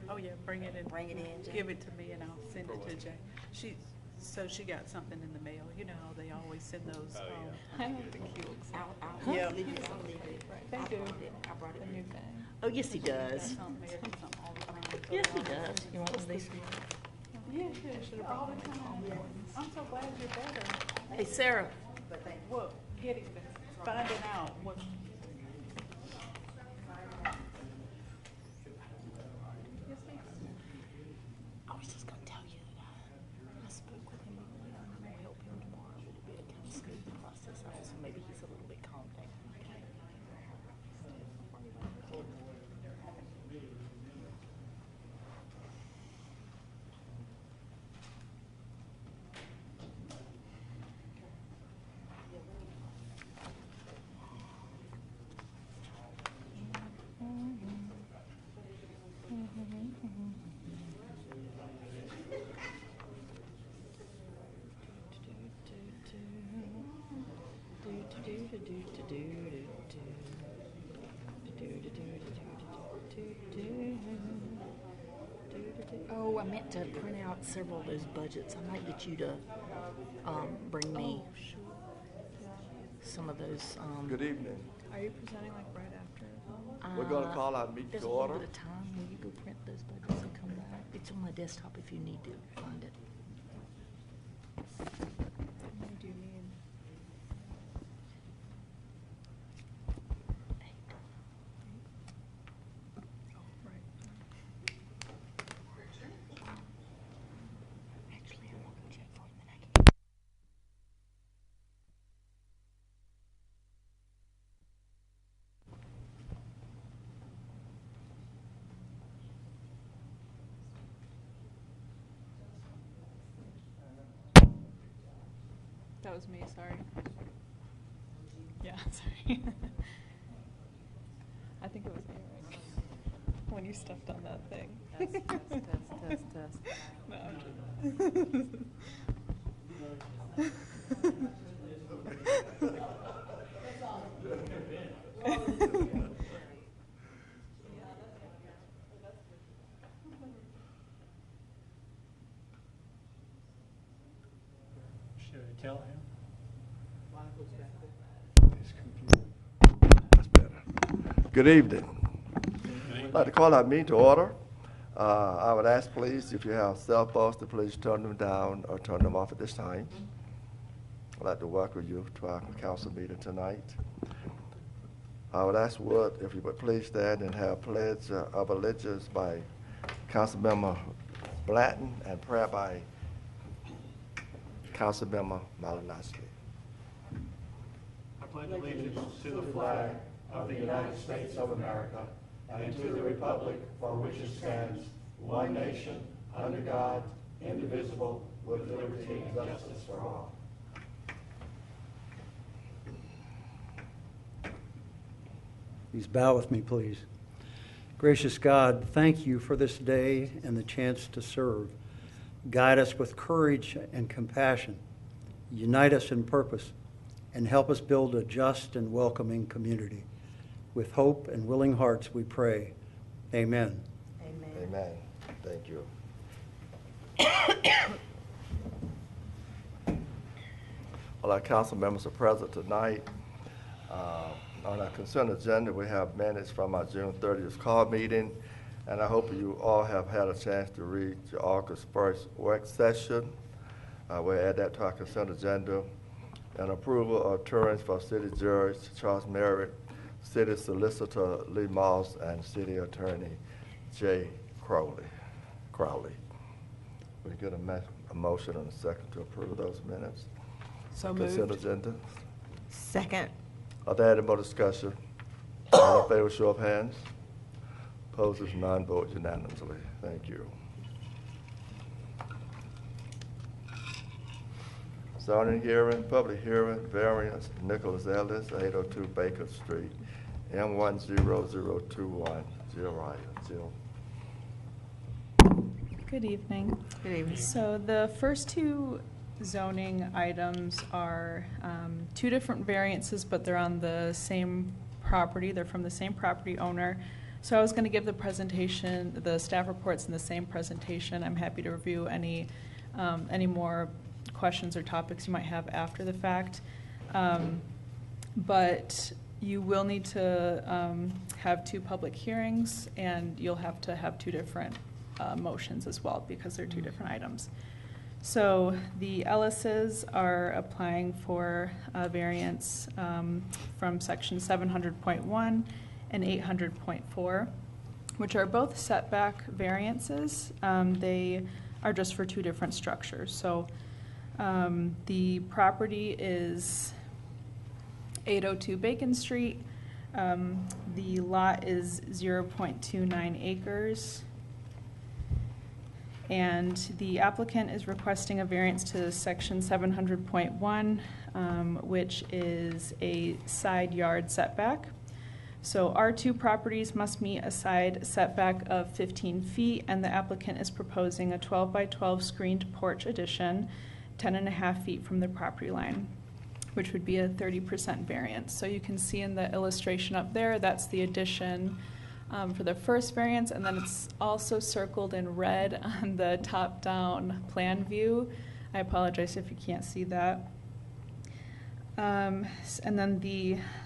Oh, yeah, bring it in. Bring it in, Jay. Give it to me and I'll send it to Jay. She got something in the mail. You know how they always send those. I like the cubes. I'll Yeah. leave it. I'll leave it. They I do. brought it. I brought it. The new thing. Oh, yes, he does. Something, they do something all the time. Yes, he does. You want one of these? Yeah, should have brought one. I'm so glad you're better. Hey, Sarah. Well, finding out what. I was just going to tell you that I spoke with him earlier and I'm going to help him tomorrow a little bit, kind of smooth the process out, so maybe he's a little bit calmed down. Okay. Oh, I meant to print out several of those budgets. I might get you to bring me some of those. Good evening. Are you presenting like right after? We're going to call our meeting There's to a little order. bit of time. Will you go print those budgets and come back? It's on my desktop if you need to find it. How many do you need? Oh, right. Actually, I'm gonna go check for it and then I can. That was me, sorry. Yeah, sorry. I think it was Eric when you stepped on that thing. Test. No, I'm just- Should I tell him? His computer. That's better. Good evening. I'd like to call our meeting to order. I would ask, please, if you have cell phones, to please turn them down or turn them off at this time. I'd like to welcome you to our council meeting tonight. I would ask Wood if you would please stand and have pledge of allegiance by Councilmember Blanton and prayer by Councilmember Malinowski. I pledge allegiance to the flag of the United States of America and to the republic for which it stands, one nation, under God, indivisible, with liberty and justice for all. Please bow with me, please. Gracious God, thank you for this day and the chance to serve. Guide us with courage and compassion. Unite us in purpose and help us build a just and welcoming community. With hope and willing hearts we pray. Amen. Amen. Amen. Thank you. Well, our council members are present tonight. On our consent agenda, we have minutes from our June 30th call meeting, and I hope you all have had a chance to read your August 1st work session. We'll add that to our consent agenda. And approval of terms for City Judge Charles Merritt, City Solicitor Lee Moss, and City Attorney Jay Crowley. We get a motion and a second to approve those minutes. So Consent moved. agenda. Second. Are there any more discussion? All in favor, show of hands. Opposers, none, vote unanimously. Thank you. Zoning hearing, public hearing, variance, Nicholas Ellis, 802 Baker Street, M10021, Jill. Good evening. Good evening. So the first two zoning items are two different variances, but they're on the same property. They're from the same property owner. So I was going to give the presentation, the staff reports in the same presentation. I'm happy to review any more questions or topics you might have after the fact. But you will need to have 2 public hearings, and you'll have to have 2 different motions as well, because they're 2 different items. So the Ellises are applying for a variance from section 700.1 and 800.4, which are both setback variances. They are just for 2 different structures. So the property is 802 Bacon Street. The lot is 0.29 acres. And the applicant is requesting a variance to section 700.1, which is a side yard setback. So our 2 properties must meet a side setback of 15 feet, and the applicant is proposing a 12 by 12 screened porch addition, 10.5 feet from the property line, which would be a 30% variance. So you can see in the illustration up there, that's the addition for the first variance, and then it's also circled in red on the top-down plan view. I apologize if you can't see that. And then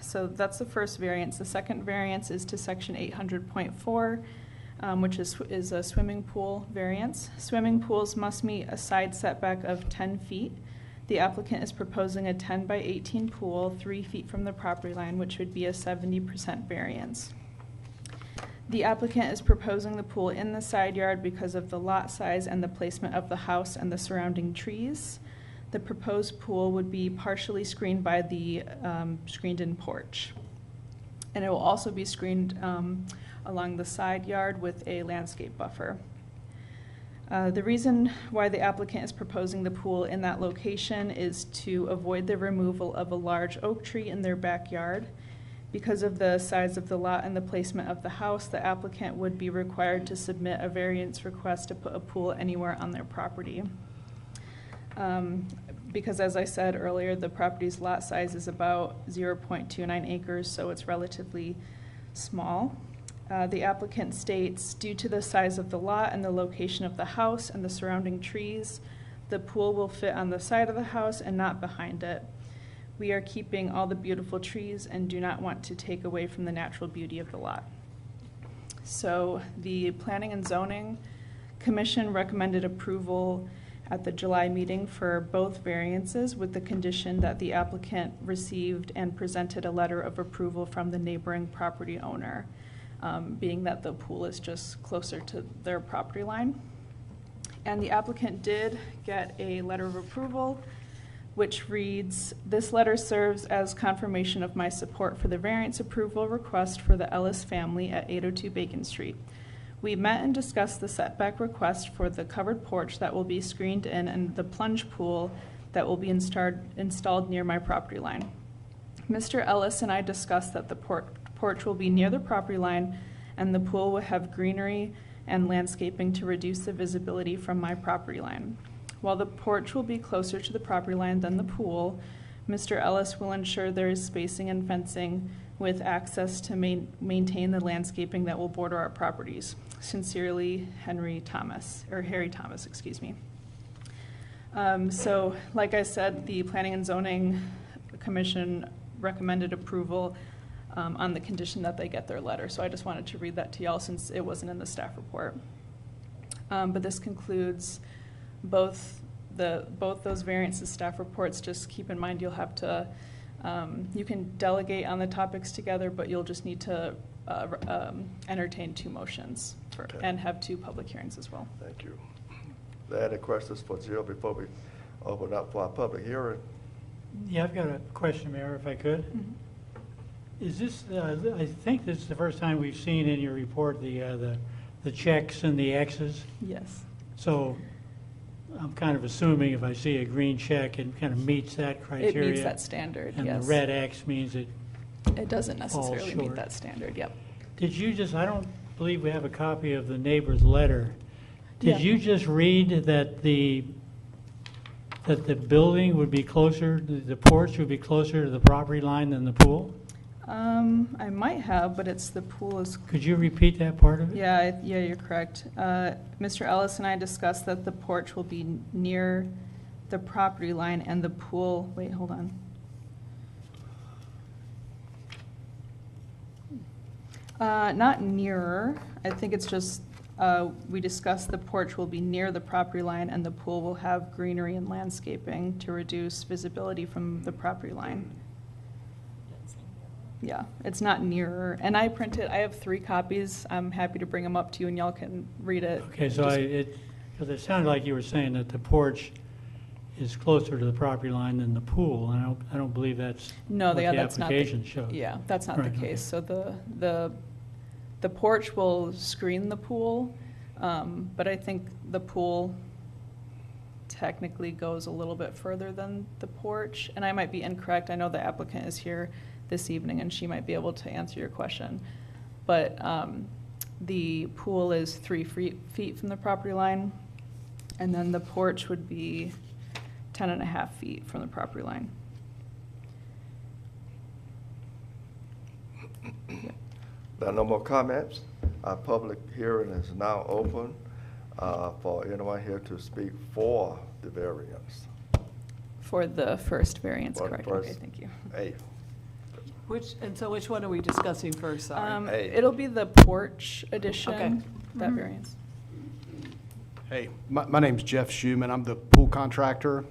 so that's the first variance. The second variance is to section 800.4, which is a swimming pool variance. Swimming pools must meet a side setback of 10 feet. The applicant is proposing a 10 by 18 pool 3 feet from the property line, which would be a 70% variance. The applicant is proposing the pool in the side yard because of the lot size and the placement of the house and the surrounding trees. The proposed pool would be partially screened by the screened-in porch. And it will also be screened along the side yard with a landscape buffer. The reason why the applicant is proposing the pool in that location is to avoid the removal of a large oak tree in their backyard. Because of the size of the lot and the placement of the house, the applicant would be required to submit a variance request to put a pool anywhere on their property. Because as I said earlier, the property's lot size is about 0.29 acres, so it's relatively small. The applicant states, due to the size of the lot and the location of the house and the surrounding trees, the pool will fit on the side of the house and not behind it. We are keeping all the beautiful trees and do not want to take away from the natural beauty of the lot. So the Planning and Zoning Commission recommended approval at the July meeting for both variances with the condition that the applicant received and presented a letter of approval from the neighboring property owner, being that the pool is just closer to their property line. And the applicant did get a letter of approval, which reads, "This letter serves as confirmation of my support for the variance approval request for the Ellis family at 802 Bacon Street. We met and discussed the setback request for the covered porch that will be screened in and the plunge pool that will be installed near my property line. Mr. Ellis and I discussed that the porch will be near the property line and the pool will have greenery and landscaping to reduce the visibility from my property line. While the porch will be closer to the property line than the pool, Mr. Ellis will ensure there is spacing and fencing with access to maintain the landscaping that will border our properties. Sincerely, Harry Thomas, excuse me." So, like I said, the Planning and Zoning Commission recommended approval on the condition that they get their letter. So I just wanted to read that to y'all since it wasn't in the staff report. But this concludes both those variances staff reports. Just keep in mind you'll have to, you can delegate on the topics together, but you'll just need to entertain 2 motions and have 2 public hearings as well. Thank you. Are there any questions for Jill before we open up for our public hearing? Yeah, I've got a question, Mayor, if I could. Mm-hmm. Is this, I think this is the first time we've seen in your report the checks and the X's. Yes. So I'm kind of assuming if I see a green check, it kind of meets that criteria. It meets that standard, and yes. And the red X means it doesn't necessarily meet short. that standard, yep. Did you just, I don't believe we have a copy of the neighbor's letter. Did Yeah. you just read that the building would be closer, the porch would be closer to the property line than the pool? I might have, but it's the pool is, Could you repeat that part of it? yeah, you're correct. Mr. Ellis and I discussed that the porch will be near the property line and the pool, wait, hold on. Not nearer, I think it's just, we discussed the porch will be near the property line and the pool will have greenery and landscaping to reduce visibility from the property line. Yeah, it's not nearer. And I have 3 copies. I'm happy to bring them up to you and y'all can read it. Okay, so Just- because it sounded like you were saying that the porch is closer to the property line than the pool, and I don't believe that's No, what the yeah, that's not the, application showed. yeah, that's not the Right, okay. case. So the porch will screen the pool, but I think the pool technically goes a little bit further than the porch. And I might be incorrect. I know the applicant is here this evening and she might be able to answer your question. But the pool is 3 feet from the property line, and then the porch would be 10.5 feet from the property line. There are no more comments. Our public hearing is now open for anyone here to speak for the variance. For the first variance, For the correct? Okay, first- thank you. A. Which one are we discussing first, sorry? Hey. It'll be the porch Okay. addition, that variance. Hey, my name's Jeff Schuman. I'm the pool contractor.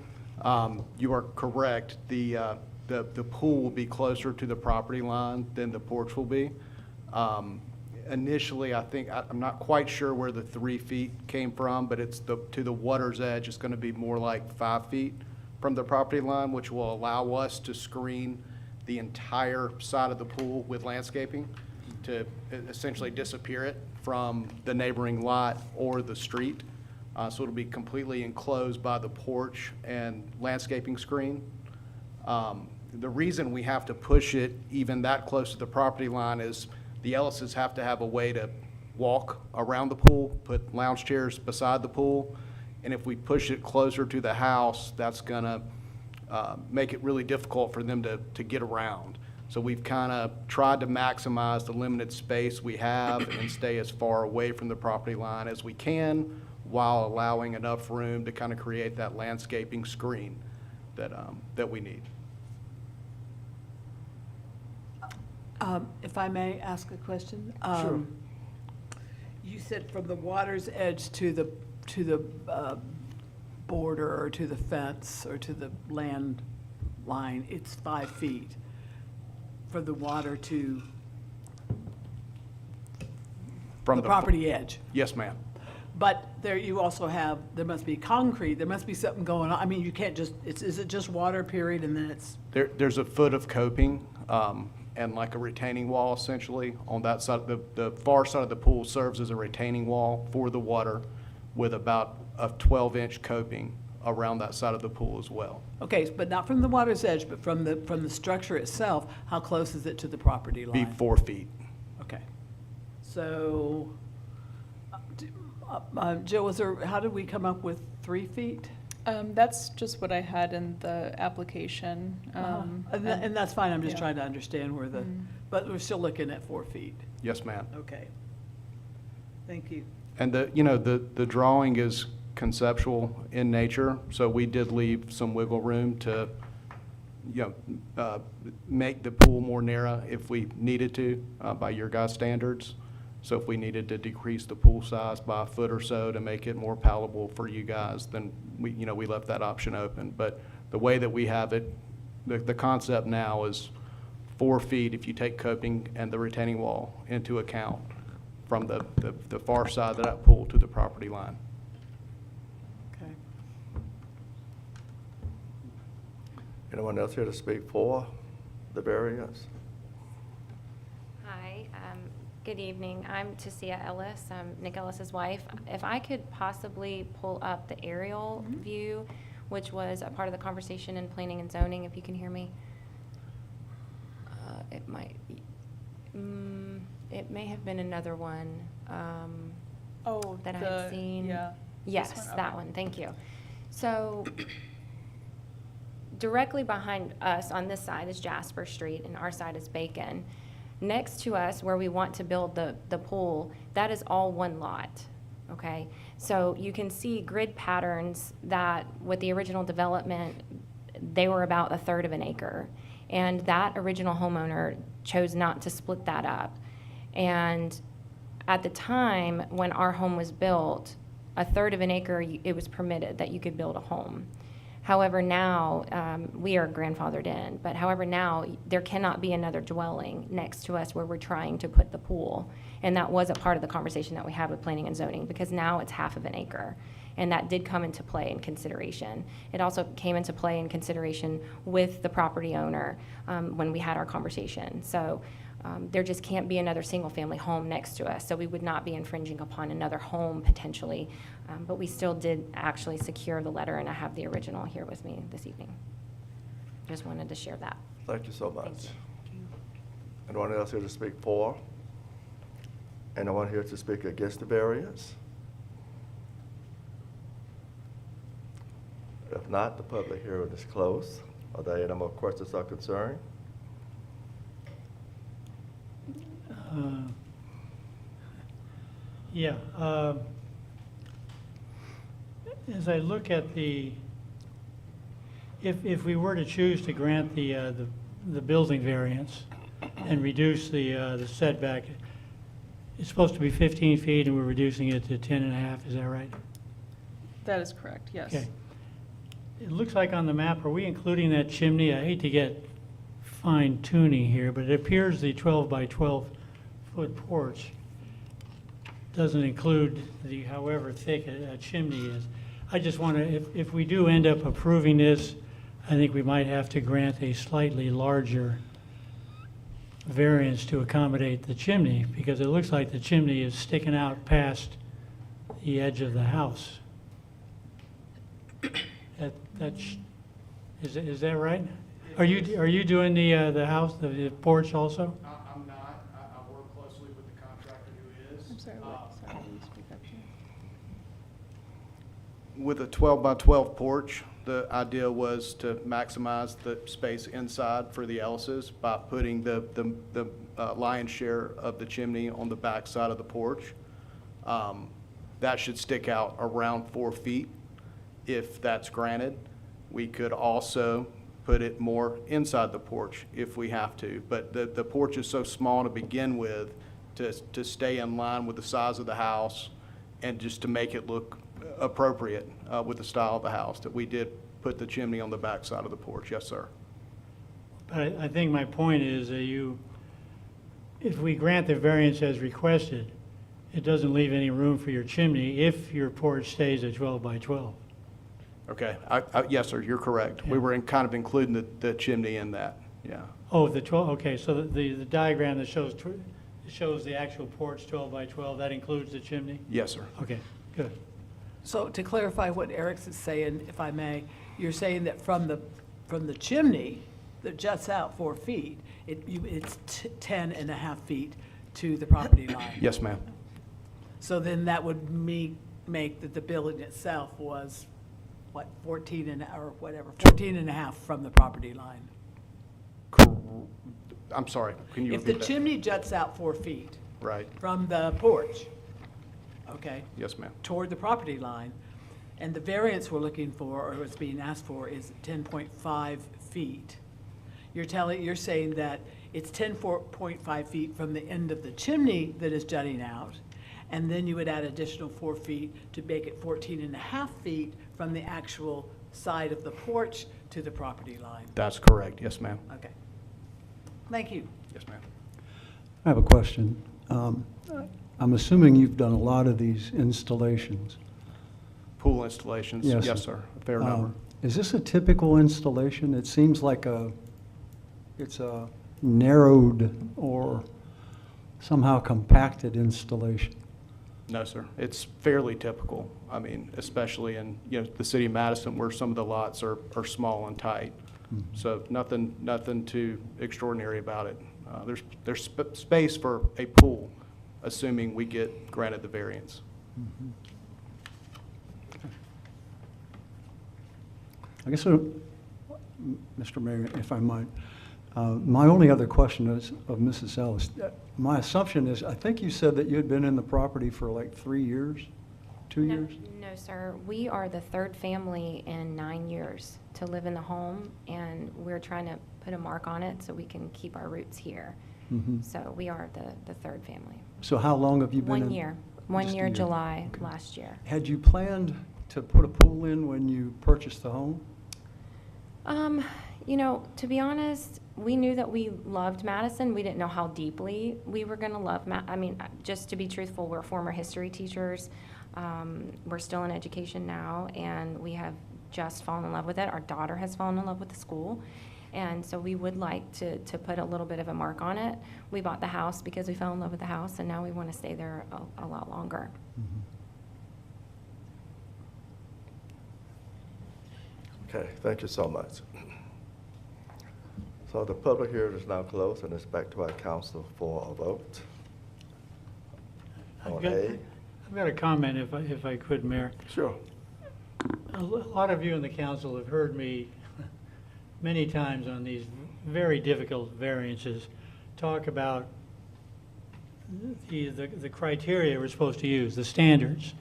You are correct. The pool will be closer to the property line than the porch will be. Initially, I'm not quite sure where the 3 feet came from, but it's to the water's edge. It's going to be more like 5 feet from the property line, which will allow us to screen the entire side of the pool with landscaping to essentially disappear it from the neighboring lot or the street. So it'll be completely enclosed by the porch and landscaping screen. The reason we have to push it even that close to the property line is the Ellises have to have a way to walk around the pool, put lounge chairs beside the pool. And if we push it closer to the house, that's gonna make it really difficult for them to get around. So we've kind of tried to maximize the limited space we have and stay as far away from the property line as we can while allowing enough room to kind of create that landscaping screen that we need. If I may ask a question? Sure. You said from the water's edge to the border or to the fence or to the land line, it's 5 feet. For the water to From the property edge. Yes, ma'am. But there you also have, there must be concrete, there must be something going on. I mean, you can't just, is it just water period and then it's, There's a foot of coping and like a retaining wall essentially on that side. The far side of the pool serves as a retaining wall for the water with about a 12-inch coping around that side of the pool as well. okay, but not from the water's edge, but from the structure itself, how close is it to the property Be line? 4 feet. Okay. So, Jill, how did we come up with 3 feet? That's just what I had in the application. And that's fine, I'm just yeah. trying to understand where the, but we're still looking at 4 feet. Yes, ma'am. Okay. Thank you. And the drawing is conceptual in nature, so we did leave some wiggle room to, make the pool more narrow if we needed to, by your guys' standards. So if we needed to decrease the pool size by a foot or so to make it more palatable for you guys, then we left that option open. But the way that we have it, the concept now is 4 feet if you take coping and the retaining wall into account from the far side of that pool to the property line. Okay. Anyone else here to speak for the variance? Hi, good evening. I'm Tasia Ellis. I'm Nick Ellis's wife. If I could possibly pull up the aerial view, which was a part of the conversation in planning and zoning, if you can hear me. It might, it may have been another one that I had seen. Yeah. Yes, This one? that Okay. one, thank you. So directly behind us on this side is Jasper Street and our side is Bacon. Next to us, where we want to build the pool, that is all one lot, okay? So you can see grid patterns that with the original development, they were about 1/3 of an acre. And that original homeowner chose not to split that up. And at the time when our home was built, 1/3 of an acre, it was permitted that you could build a home. However, now, we are grandfathered in, but however, now, there cannot be another dwelling next to us where we're trying to put the pool. And that was a part of the conversation that we had with planning and zoning, because now it's 1/2 of an acre. And that did come into play in consideration. It also came into play in consideration with the property owner when we had our conversation. So there just can't be another single-family home next to us. So we would not be infringing upon another home potentially. But we still did actually secure the letter, and I have the original here with me this evening. Just wanted to share that. Thank you so much. Thank you. Anyone else here to speak for? Anyone here to speak against the variance? If not, the public hearing is closed. Are there any more questions or concerns? Yeah. As I look at if we were to choose to grant the building variance and reduce the setback, it's supposed to be 15 feet and we're reducing it to 10.5, is that right? That is correct, yes. Okay. It looks like on the map, are we including that chimney? I hate to get fine tuning here, but it appears the 12 by 12 foot porch doesn't include the however thick a chimney is. I just want to, if we do end up approving this, I think we might have to grant a slightly larger variance to accommodate the chimney, because it looks like the chimney is sticking out past the edge of the house. Is that right? Are you doing the house, the porch also? I'm not. I work closely with the contractor who is. I'm sorry, what? Sorry, will you speak up here? With a 12 by 12 porch, the idea was to maximize the space inside for the Ellises by putting the lion's share of the chimney on the back side of the porch. That should stick out around 4 feet. If that's granted, we could also put it more inside the porch if we have to. But the porch is so small to begin with, to stay in line with the size of the house and just to make it look appropriate with the style of the house, that we did put the chimney on the back side of the porch. Yes, sir. But I think my point is that if we grant the variance as requested, it doesn't leave any room for your chimney if your porch stays at 12 by 12. Okay. Yes, sir, you're correct. We were kind of including the chimney in that, yeah. Oh, the 12, okay, so the diagram that shows the actual porch 12 by 12, that includes the chimney? Yes, sir. Okay, good. So to clarify what Eric's is saying, if I may, you're saying that from the chimney that juts out 4 feet, it's 10.5 feet to the property line? Yes, ma'am. So then that would make that the building itself was, what, 14 and a half from the property line? I'm sorry, can you If the repeat that? chimney juts out 4 feet Right, from the porch, okay, yes, ma'am. toward the property line, and the variance we're looking for, or what's being asked for, is 10.5 feet. You're saying that it's 10.5 feet from the end of the chimney that is jutting out, and then you would add additional 4 feet to make it 14.5 feet from the actual side of the porch to the property line. That's correct, yes, ma'am. Okay. Thank you. Yes, ma'am. I have a question. I'm assuming you've done a lot of these installations. Pool installations, Yes. yes, sir, a fair number. Is this a typical installation? It seems like it's a narrowed or somehow compacted installation. No, sir, it's fairly typical. I mean, especially in, the city of Madison where some of the lots are small and tight. So nothing too extraordinary about it. There's space for a pool, assuming we get granted the variance. I guess Mr. Mayor, if I might. My only other question is of Mrs. Ellis. My assumption is, I think you said that you had been in the property for like 3 years, 2 No, years? no, sir. We are the third family in 9 years to live in the home, and we're trying to put a mark on it so we can keep our roots here. Mhm. So we are the third family. So how long have you been in? 1 year. 1 Just a year, year. July Okay. last year. Had you planned to put a pool in when you purchased the home? You know, to be honest, we knew that we loved Madison. We didn't know how deeply we were going to love just to be truthful, we're former history teachers. We're still in education now, and we have just fallen in love with it. Our daughter has fallen in love with the school. And so we would like to put a little bit of a mark on it. We bought the house because we fell in love with the house, and now we want to stay there a lot longer. Okay, thank you so much. So the public hearing is now closed, and it's back to our council for a vote. On A? I've got a comment if I could, Mayor. Sure. A lot of you in the council have heard me many times on these very difficult variances talk about the criteria we're supposed to use, the standards.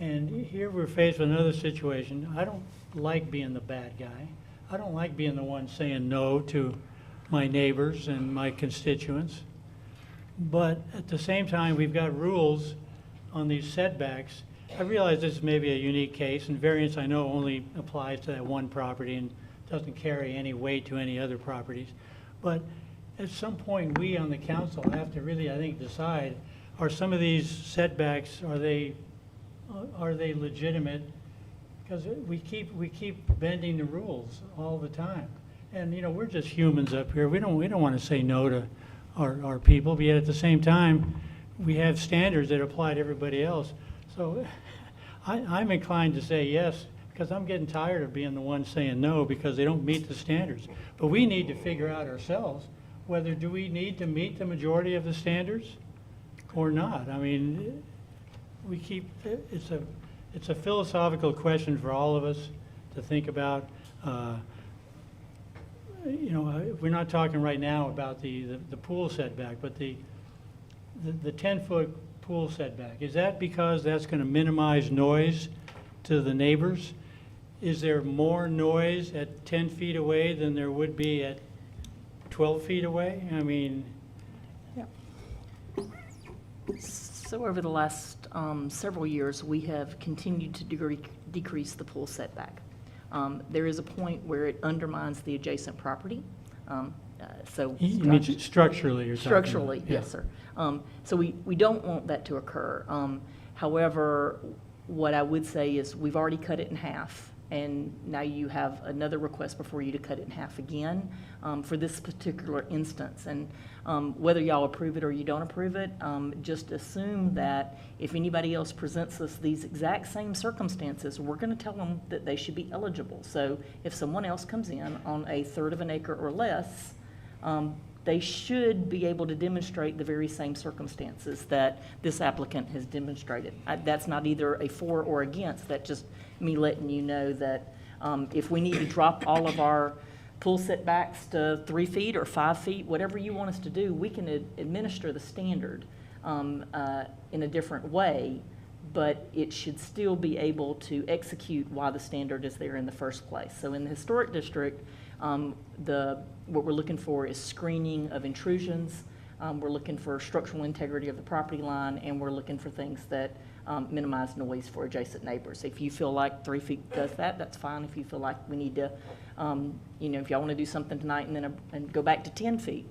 And here we're faced with another situation. I don't like being the bad guy. I don't like being the one saying no to my neighbors and my constituents. But at the same time, we've got rules on these setbacks. I realize this may be a unique case, and variance I know only applies to that one property and doesn't carry any weight to any other properties. But at some point, we on the council have to really, I think, decide, are some of these setbacks, are they legitimate? Because we keep bending the rules all the time. And, you know, we're just humans up here. We don't want to say no to our people, but yet at the same time, we have standards that apply to everybody else. So I'm inclined to say yes, because I'm getting tired of being the one saying no because they don't meet the standards. But we need to figure out ourselves whether do we need to meet the majority of the standards or not. I mean, it's a philosophical question for all of us to think about. You know, we're not talking right now about the pool setback, but the 10-foot pool setback. Is that because that's going to minimize noise to the neighbors? Is there more noise at 10 feet away than there would be at 12 feet away? I mean, So over the last several years, we have continued to decrease the pool setback. There is a point where it undermines the adjacent property. So you mean structurally you're talking about? structurally, Yeah. yes, sir. So we don't want that to occur. However, what I would say is we've already cut it in half, and now you have another request before you to cut it in half again for this particular instance. And whether y'all approve it or you don't approve it, just assume that if anybody else presents us these exact same circumstances, we're going to tell them that they should be eligible. So if someone else comes in on a third of an acre or less, they should be able to demonstrate the very same circumstances that this applicant has demonstrated. That's not either a for or against, that's just me letting you know that if we need to drop all of our pool setbacks to 3 feet or 5 feet, whatever you want us to do, we can administer the standard in a different way, but it should still be able to execute why the standard is there in the first place. So in the historic district, what we're looking for is screening of intrusions. We're looking for structural integrity of the property line, and we're looking for things that minimize noise for adjacent neighbors. If you feel like 3 feet does that, that's fine. If you feel like we need to, if y'all want to do something tonight and go back to 10 feet,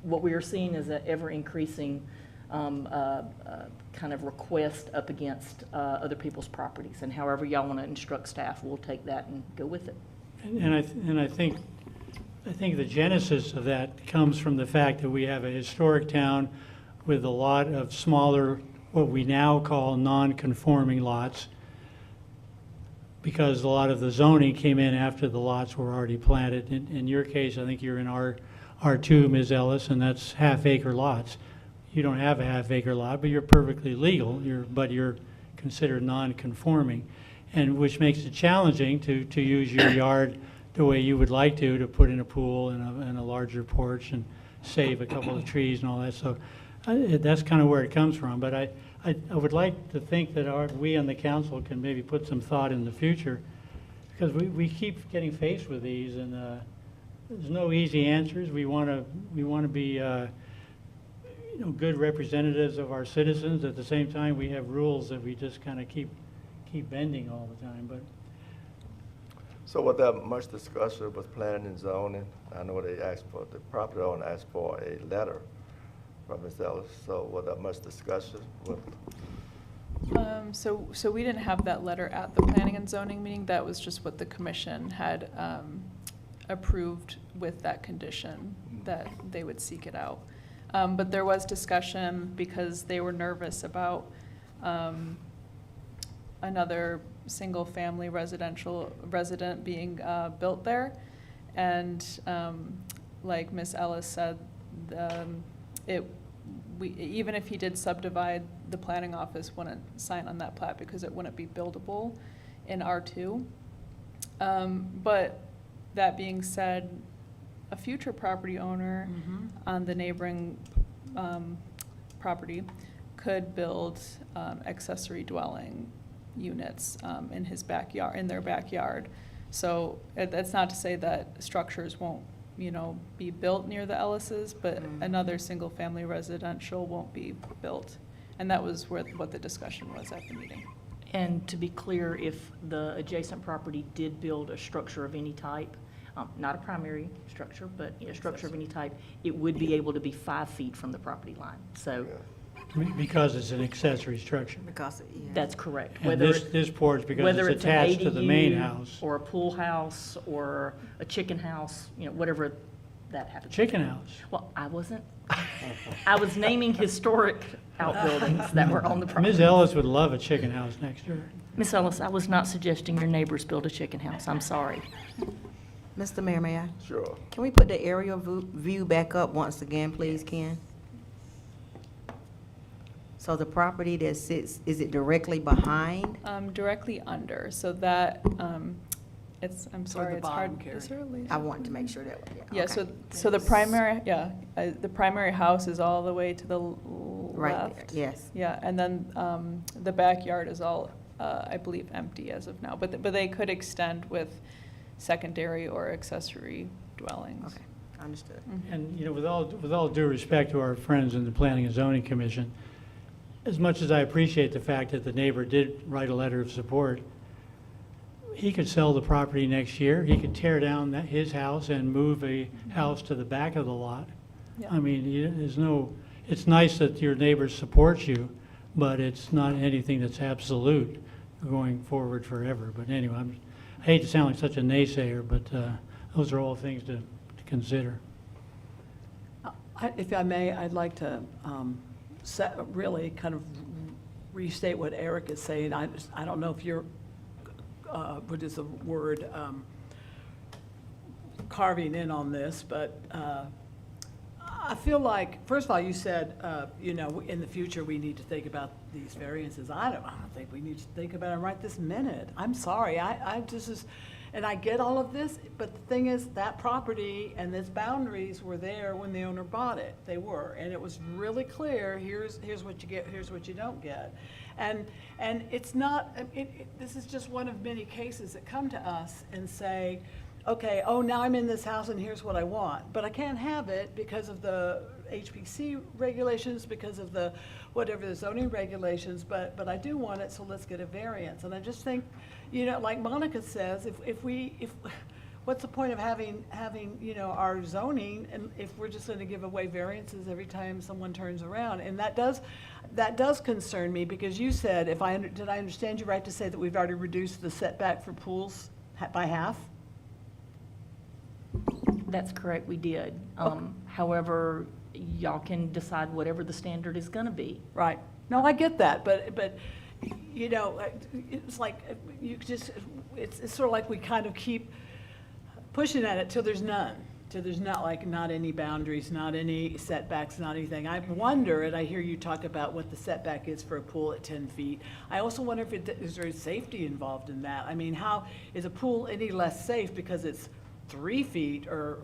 what we are seeing is an ever-increasing kind of request up against other people's properties. And however y'all want to instruct staff, we'll take that and go with it. And I think the genesis of that comes from the fact that we have a historic town with a lot of smaller, what we now call non-conforming lots, because a lot of the zoning came in after the lots were already planted. In your case, I think you're in R2, Ms. Ellis, and that's half-acre lots. You don't have a half-acre lot, but you're perfectly legal, but you're considered non-conforming, and which makes it challenging to use your yard the way you would like to put in a pool and a larger porch and save a couple of trees and all that. So that's kind of where it comes from. But I would like to think that we on the council can maybe put some thought in the future, because we keep getting faced with these, and there's no easy answers. We want to be good representatives of our citizens. At the same time, we have rules that we just kind of keep bending all the time. But So was there much discussion with planning and zoning? I know the property owner asked for a letter from Ms. Ellis, so was there much discussion with? So we didn't have that letter at the planning and zoning meeting. That was just what the commission had approved with that condition, that they would seek it out. But there was discussion because they were nervous about another single-family resident being built there. And like Ms. Ellis said, even if he did subdivide, the planning office wouldn't sign on that plat because it wouldn't be buildable in R2. But that being said, a future property owner on the neighboring property could build accessory dwelling units in his backyard, in their backyard. So that's not to say that structures won't, be built near the Ellis's, but another single-family residential won't be built. And that was what the discussion was at the meeting. And to be clear, if the adjacent property did build a structure of any type, not a primary structure, but a structure of any type, it would be able to be 5 feet from the property line. So because it's an accessory structure. Because, yeah. that's correct. And Whether this porch, because whether it's an attached to the main ADU house. or a pool house or a chicken house, whatever that happens. Chicken house. Well, I was naming historic outbuildings that were on the property. Ms. Ellis would love a chicken house next to her. Miss Ellis, I was not suggesting your neighbors build a chicken house. I'm sorry. Mr. Mayor, may I? Sure. Can we put the aerial view back up once again, please, Ken? So the property that sits, is it directly behind? Directly under, so that, I'm sorry, the it's hard. bottom, Carrie. Is there a laser? I wanted to make sure that, Yeah, okay. so the primary, the primary house is all the way to the Right there, left. yes. Yeah, and then the backyard is all, I believe, empty as of now, but they could extend with secondary or accessory dwellings. Okay, understood. And, with all due respect to our friends in the Planning and Zoning Commission, as much as I appreciate the fact that the neighbor did write a letter of support, he could sell the property next year. He could tear down his house and move a house to the back of the lot. Yeah. I mean, it's nice that your neighbor supports you, but it's not anything that's absolute going forward forever. But anyway, I hate to sound like such a naysayer, but those are all things to consider. If I may, I'd like to really kind of restate what Eric is saying. I don't know if you're, what is the word, carving in on this, but I feel like, first of all, you said, in the future, we need to think about these variances. I don't think we need to think about them right this minute. I'm sorry, and I get all of this, but the thing is, that property and its boundaries were there when the owner bought it. They were, and it was really clear, here's what you get, here's what you don't get. And it's not, this is just one of many cases that come to us and say, okay, now I'm in this house and here's what I want, but I can't have it because of the HPC regulations, because of the zoning regulations, but I do want it, so let's get a variance. And I just think, like Monica says, if what's the point of having our zoning, and if we're just gonna give away variances every time someone turns around? And that does concern me, because you said, did I understand you right to say that we've already reduced the setback for pools by half? That's correct, we did. However, y'all can decide whatever the standard is gonna be. Right. No, I get that, but it's like, it's sort of like we kind of keep pushing at it till there's none, till there's not any boundaries, not any setbacks, not anything. I wonder, and I hear you talk about what the setback is for a pool at 10 feet. I also wonder if is there safety involved in that? I mean, how is a pool any less safe because it's 3 feet or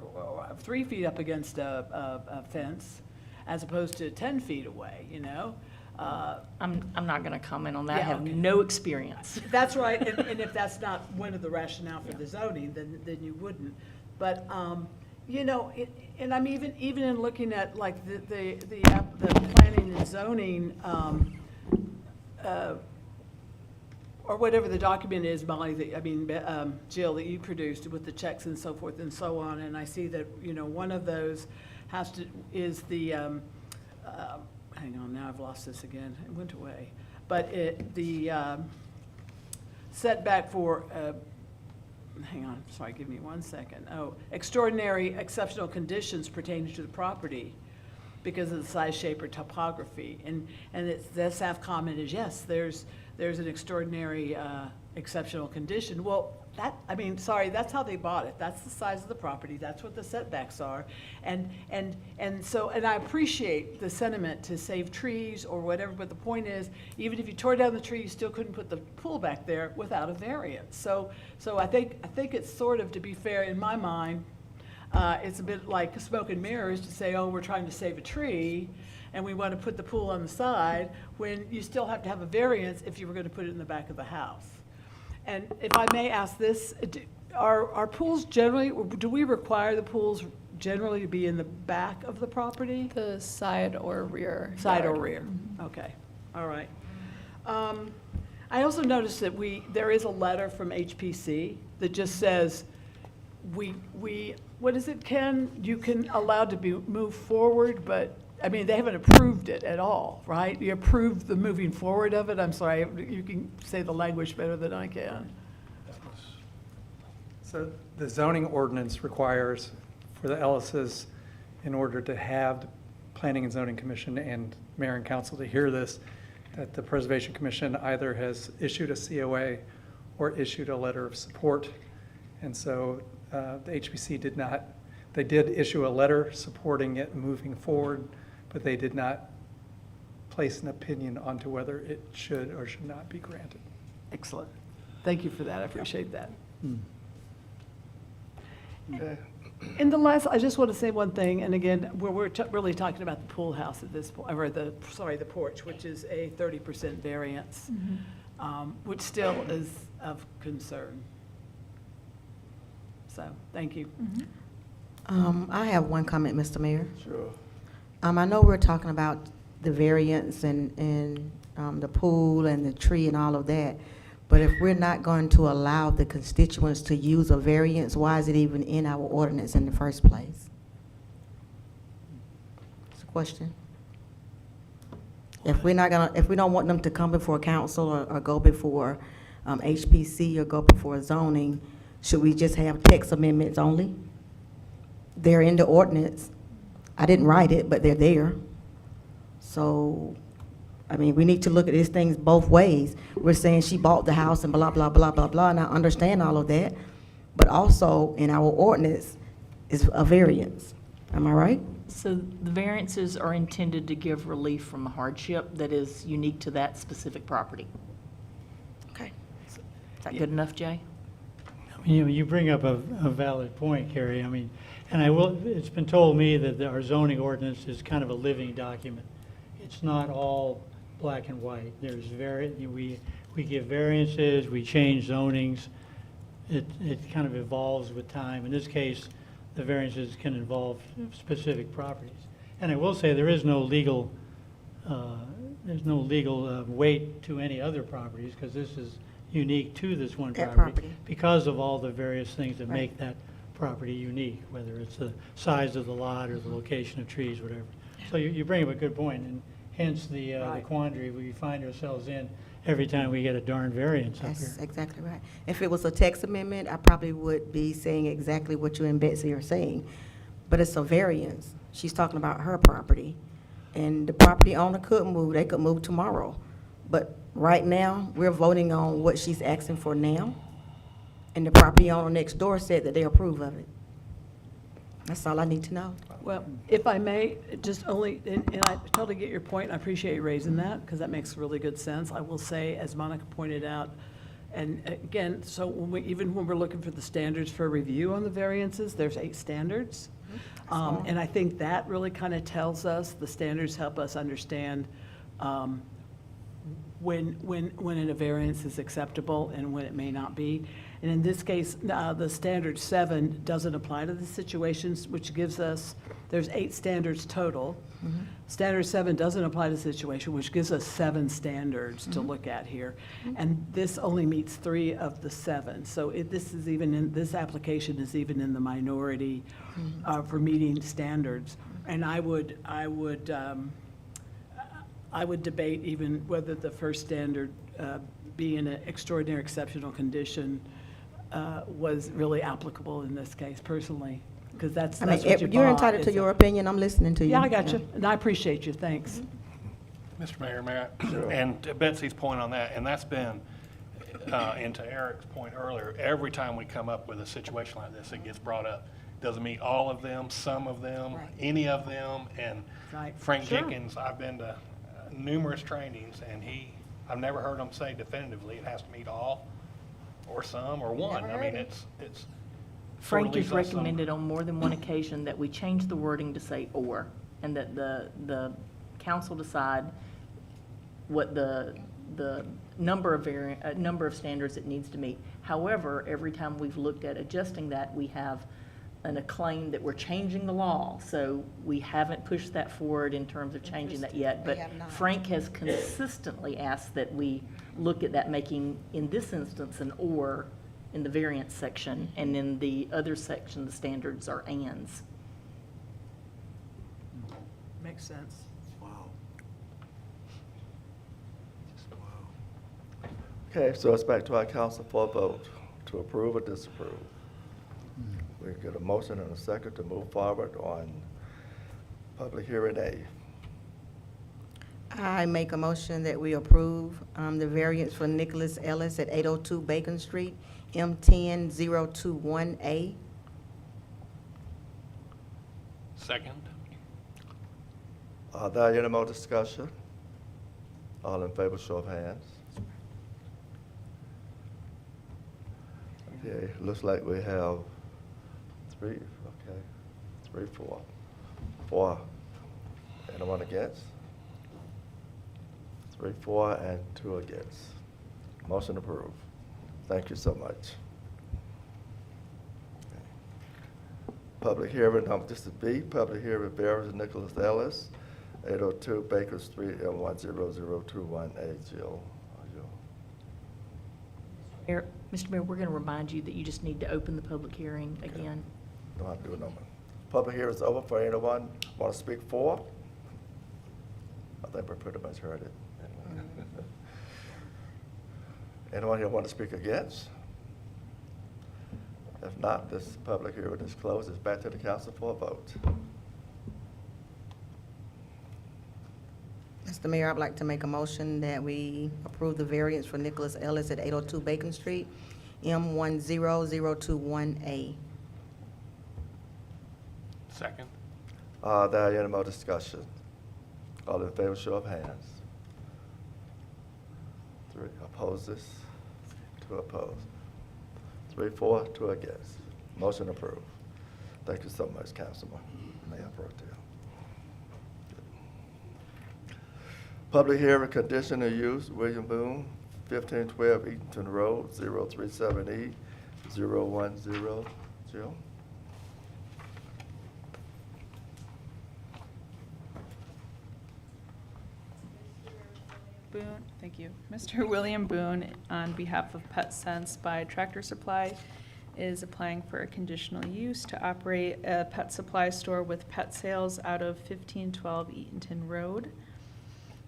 3 feet up against a fence as opposed to 10 feet away, you know? I'm not going to comment on that. I Yeah, have okay. no experience. That's right, and if that's not one of the rationale for the zoning, then you wouldn't. But, you know, and I'm even in looking at like the planning and zoning, or whatever the document is, Molly, Jill, that you produced with the checks and so forth and so on, and I see that, you know, one of those is the, hang on, now I've lost this again, it went away. But the setback for, hang on, sorry, give me 1 second. Oh, extraordinary exceptional conditions pertaining to the property because of the size, shape, or topography. And the staff comment is, yes, there's an extraordinary exceptional condition. Well, that's how they bought it. That's the size of the property. That's what the setbacks are. And I appreciate the sentiment to save trees or whatever, but the point is, even if you tore down the tree, you still couldn't put the pool back there without a variance. So I think it's sort of, to be fair, in my mind, it's a bit like smoke and mirrors to say, oh, we're trying to save a tree and we want to put the pool on the side, when you still have to have a variance if you were going to put it in the back of the house. And if I may ask this, are pools generally, do we require the pools generally to be in the back of the property? The side or rear. Side or yard. rear? Okay, all right. I also noticed that there is a letter from HPC that just says, what is it, Ken? You can allow to be moved forward, but, I mean, they haven't approved it at all, right? You approved the moving forward of it? I'm sorry, you can say the language better than I can. So the zoning ordinance requires for the Ellis's, in order to have the Planning and Zoning Commission and Mayor and Council to hear this, that the Preservation Commission either has issued a COA or issued a letter of support. And so the HPC did not, they did issue a letter supporting it moving forward, but they did not place an opinion onto whether it should or should not be granted. Excellent. Thank you for that. I appreciate that. Okay. And I just want to say one thing, and again, we're really talking about the pool house at this point, or the porch, which is a 30% variance, which still is of concern. So, thank you. I have one comment, Mr. Mayor. Sure. I know we're talking about the variance and the pool and the tree and all of that, but if we're not going to allow the constituents to use a variance, why is it even in our ordinance in the first place? It's a question. If we don't want them to come before council or go before HPC or go before zoning, should we just have text amendments only? They're in the ordinance. I didn't write it, but they're there. So, I mean, we need to look at these things both ways. We're saying she bought the house and blah, blah, blah, blah, blah, and I understand all of that. But also, in our ordinance, is a variance. Am I right? So the variances are intended to give relief from a hardship that is unique to that specific property. Okay. Is that good enough, Jay? You know, you bring up a valid point, Carrie. I mean, and it's been told me that our zoning ordinance is kind of a living document. It's not all black and white. We give variances, we change zonings. It kind of evolves with time. In this case, the variances can involve specific properties. And I will say there is no legal, weight to any other properties, because this is unique to this one That property property. because of all the various things that Right. make that property unique, whether it's the size of the lot or the location of trees, whatever. So you bring up a good point, and hence the Right. quandary we find ourselves in every time we get a darn variance up here. That's exactly right. If it was a text amendment, I probably would be saying exactly what you and Betsy are saying. But it's a variance. She's talking about her property. And the property owner could move, they could move tomorrow. But right now, we're voting on what she's asking for now. And the property owner next door said that they approve of it. That's all I need to know. Well, if I may, and I totally get your point, I appreciate you raising that, because that makes really good sense. I will say, as Monica pointed out, And again, so even when we're looking for the standards for review on the variances, there's 8 standards. And I think that really kind of tells us, the standards help us understand when a variance is acceptable and when it may not be. And in this case, the standard 7 doesn't apply to the situations, which gives us, there's 8 standards total. Standard 7 doesn't apply to the situation, which gives us 7 standards to look at here. And this only meets 3 of the 7. So this application is even in the minority for meeting standards. And I would debate even whether the first standard, being an extraordinary exceptional condition, was really applicable in this case, personally, because that's what you bought. You're entitled to your opinion, I'm listening to you. Yeah, I got you, and I appreciate you, thanks. Mr. Mayor, and to Betsy's point on that, and that's been, and to Eric's point earlier, every time we come up with a situation like this, it gets brought up. Doesn't meet all of them, some of them, any of them, and Right. Frank Sure. Jenkins, I've been to numerous trainings, and I've never heard him say definitively it has to meet all, or some, or one. I mean, it's. sort Frank of has leaves us some- recommended on more than one occasion that we change the wording to say or, and that the council decide what the number of standards it needs to meet. However, every time we've looked at adjusting that, we have a claim that we're changing the law. So we haven't pushed that forward in terms of changing that yet. But Frank has consistently asked that we look at that, making, in this instance, an or in the variance section, and in the other section, the standards are ands. Makes sense. Wow. Okay, so it's back to our council for a vote to approve or disapprove. We get a motion and a second to move forward on public hearing A. I make a motion that we approve the variance for Nicholas Ellis at 802 Bacon Street, M10021A. Second? Are there any more discussion? All in favor, show of hands. Okay, looks like we have 3, okay, 3, 4. 4. Anyone against? 3, 4, and 2 against. Motion approved. Thank you so much. Public hearing, this is B, public hearing variance Nicholas Ellis, 802 Baker Street, M10021A. Jill. Mr. Mayor, we're going to remind you that you just need to open the public hearing again. Don't have to do it no more. Public hearing is over for anyone want to speak for? I think we pretty much heard it. Anyone here want to speak against? If not, this public hearing is closed. It's back to the council for a vote. Mr. Mayor, I'd like to make a motion that we approve the variance for Nicholas Ellis at 802 Bacon Street, M10021A. Second? Are there any more discussion? All in favor, show of hands. 3 opposes, 2 opposed. 3, 4, 2 against. Motion approved. Thank you so much, Councilman. Mayor Pro Tem. Public hearing, conditional use, William Boone, 1512 Eatonton Road, 037E, 010. Jill? Boone, thank you. Mr. William Boone, on behalf of Pet Sense by Tractor Supply, is applying for a conditional use to operate a pet supply store with pet sales out of 1512 Eatonton Road,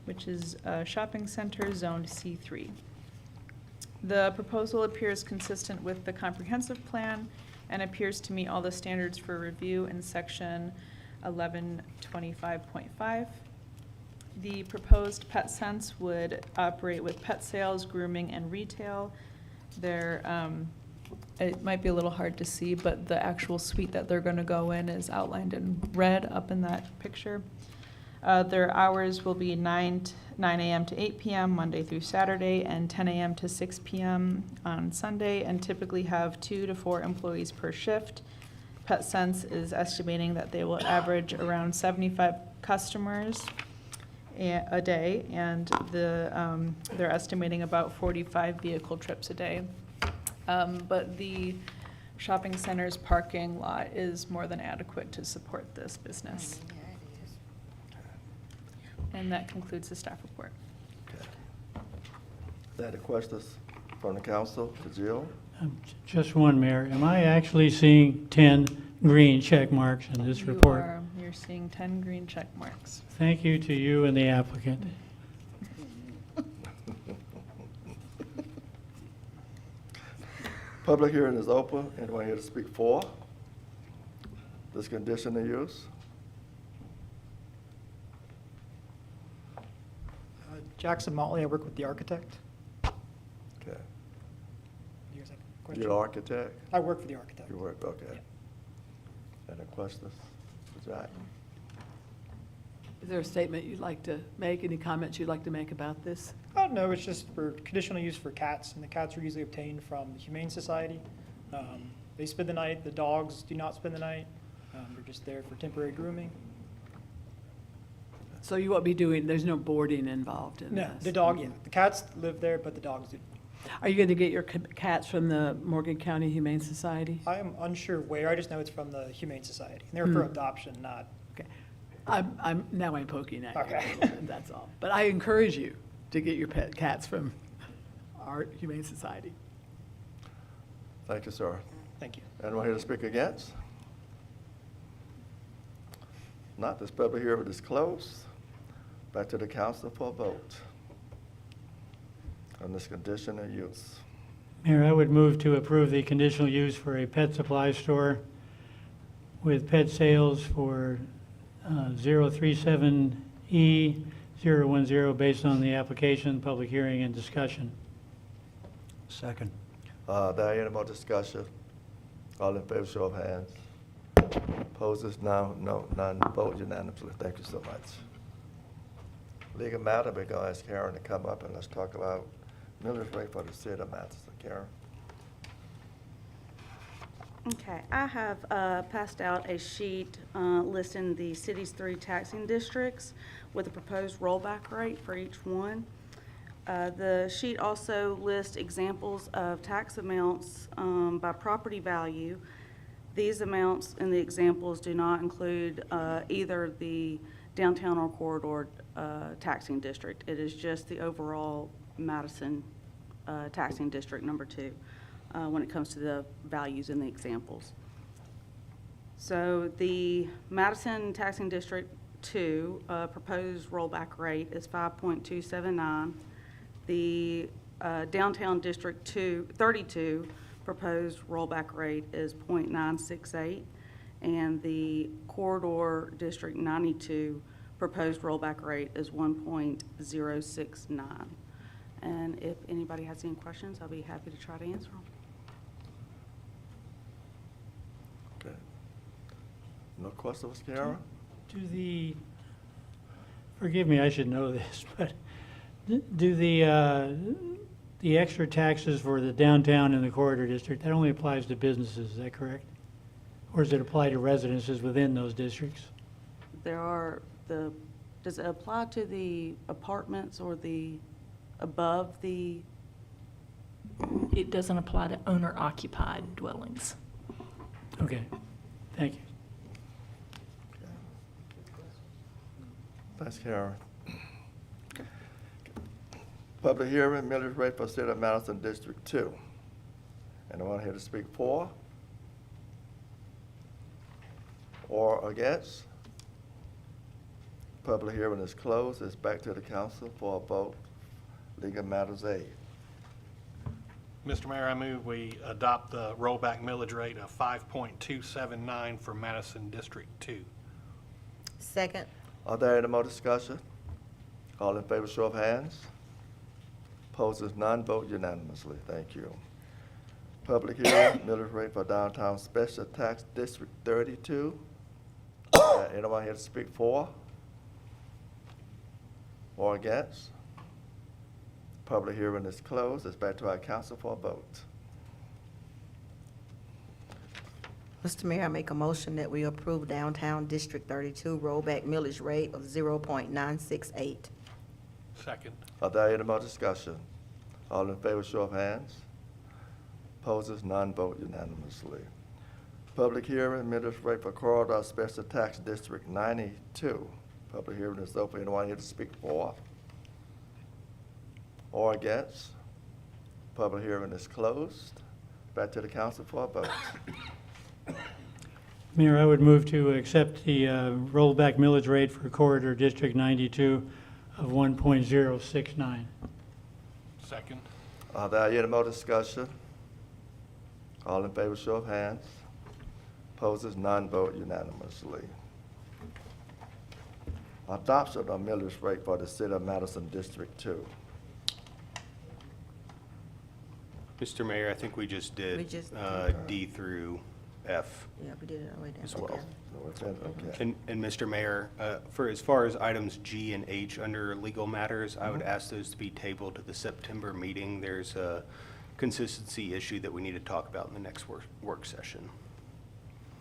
which is a shopping center zoned C3. The proposal appears consistent with the comprehensive plan and appears to meet all the standards for review in section 1125.5. The proposed Pet Sense would operate with pet sales, grooming, and retail. It might be a little hard to see, but the actual suite that they're going to go in is outlined in red up in that picture. Their hours will be 9 9 a.m. to 8 p.m. Monday through Saturday, and 10 a.m. to 6 p.m. on Sunday, and typically have 2 to 4 employees per shift. PetSense is estimating that they will average around 75 customers a day, and they're estimating about 45 vehicle trips a day. But the shopping center's parking lot is more than adequate to support this business. And that concludes the staff report. Okay. Is there any questions from the council to Jill? Just one, Mayor. Am I actually seeing 10 green check marks in this report? You're seeing 10 green check marks. Thank you to you and the applicant. Public hearing is open. Anyone here to speak for this conditional use? Jackson Motley, I work with the architect. Okay. Here's a question. You're the architect? I work for the architect. You work, okay. Any questions for Jack? Is there a statement you'd like to make, any comments you'd like to make about this? Oh, no, it's just for conditional use for cats, and the cats are usually obtained from the Humane Society. They spend the night, the dogs do not spend the night. They're just there for temporary grooming. So you won't be doing, there's no boarding involved in this? No, the dog, yeah. The cats live there, but the dogs do. Are you going to get your cats from the Morgan County Humane Society? I am unsure where, I just know it's from the Humane Society. And they're for adoption, not, Okay. Now I'm poking at you. Okay. a little bit, that's all. But I encourage you to get your pet cats from our Humane Society. Thank you, sir. thank you. Anyone here to speak against? Not, this public hearing is closed. Back to the council for a vote on this conditional use. Mayor, I would move to approve the conditional use for a pet supply store with pet sales for 037E010 based on the application, public hearing, and discussion. Second. There any more discussion? All in favor, show of hands. Opposes, no, none, vote unanimously. Thank you so much. Legal matter, we're going to ask Karen to come up and let's talk about millage rate for the city of Manchester. Karen? Okay, I have passed out a sheet listing the city's 3 taxing districts with a proposed rollback rate for each one. The sheet also lists examples of tax amounts by property value. These amounts in the examples do not include either the downtown or corridor taxing district. It is just the overall Madison taxing district number 2 when it comes to the values in the examples. So the Madison taxing district 2 proposed rollback rate is 5.279. The downtown district 32 proposed rollback rate is 0.968, and the corridor district 92 proposed rollback rate is 1.069. And if anybody has any questions, I'll be happy to try to answer them. Okay. No questions, Karen? Forgive me, I should know this, but do the extra taxes for the downtown and the corridor district, that only applies to businesses, is that correct? Or does it apply to residences within those districts? Does it apply to the apartments or the above the? It doesn't apply to owner-occupied dwellings. Okay, thank you. Thanks, Karen. Public hearing, millage rate for city of Madison District 2. Anyone here to speak for or against? Public hearing is closed. It's back to the council for a vote. Legal matters A. Mr. Mayor, I move we adopt the rollback millage rate of 5.279 for Madison District 2. Second. Are there any more discussion? All in favor, show of hands. Opposes, none, vote unanimously. Thank you. Public hearing, millage rate for downtown special tax district 32. Anyone here to speak for Or against? Public hearing is closed. It's back to our council for a vote. Mr. Mayor, I make a motion that we approve downtown District 32 rollback millage rate of 0.968. Second. Are there any more discussion? All in favor, show of hands. Opposers, none, vote unanimously. Public hearing, millage rate for Corridor Special Tax District 92. Public hearing is open. Anyone here to speak for or against? Public hearing is closed. Back to the council for a vote. Mayor, I would move to accept the rollback millage rate for Corridor District 92 of 1.069. Second. Are there any more discussion? All in favor, show of hands. Opposers, none, vote unanimously. Adoption of millage rate for the City of Madison District 2. Mr. Mayor, I think we just We did just D through F Yeah, we did it all the way down. as well. Okay. So it's in- okay. And Mr. Mayor, for as far as items G and H under legal matters, I would ask those to be tabled to the September meeting. There's a consistency issue that we need to talk about in the next work session.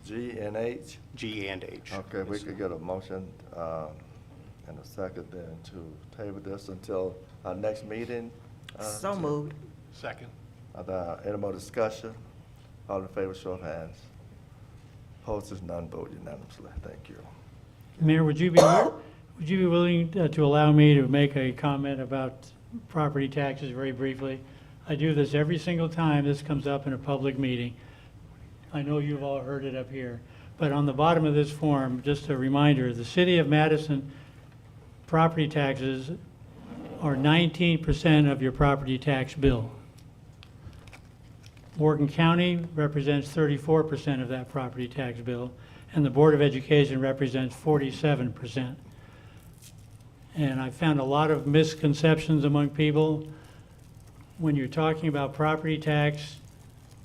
G and H? G and H. Okay, we Yes, could sir. get a motion and a second then to table this until our next meeting. So moved. Second. Are there any more discussion? All in favor, show of hands. Opposers, none, vote unanimously. Thank you. Mayor, would you be willing to allow me to make a comment about property taxes very briefly? I do this every single time this comes up in a public meeting. I know you've all heard it up here, but on the bottom of this form, just a reminder, the City of Madison property taxes are 19% of your property tax bill. Morgan County represents 34% of that property tax bill, and the Board of Education represents 47%. And I found a lot of misconceptions among people. When you're talking about property tax,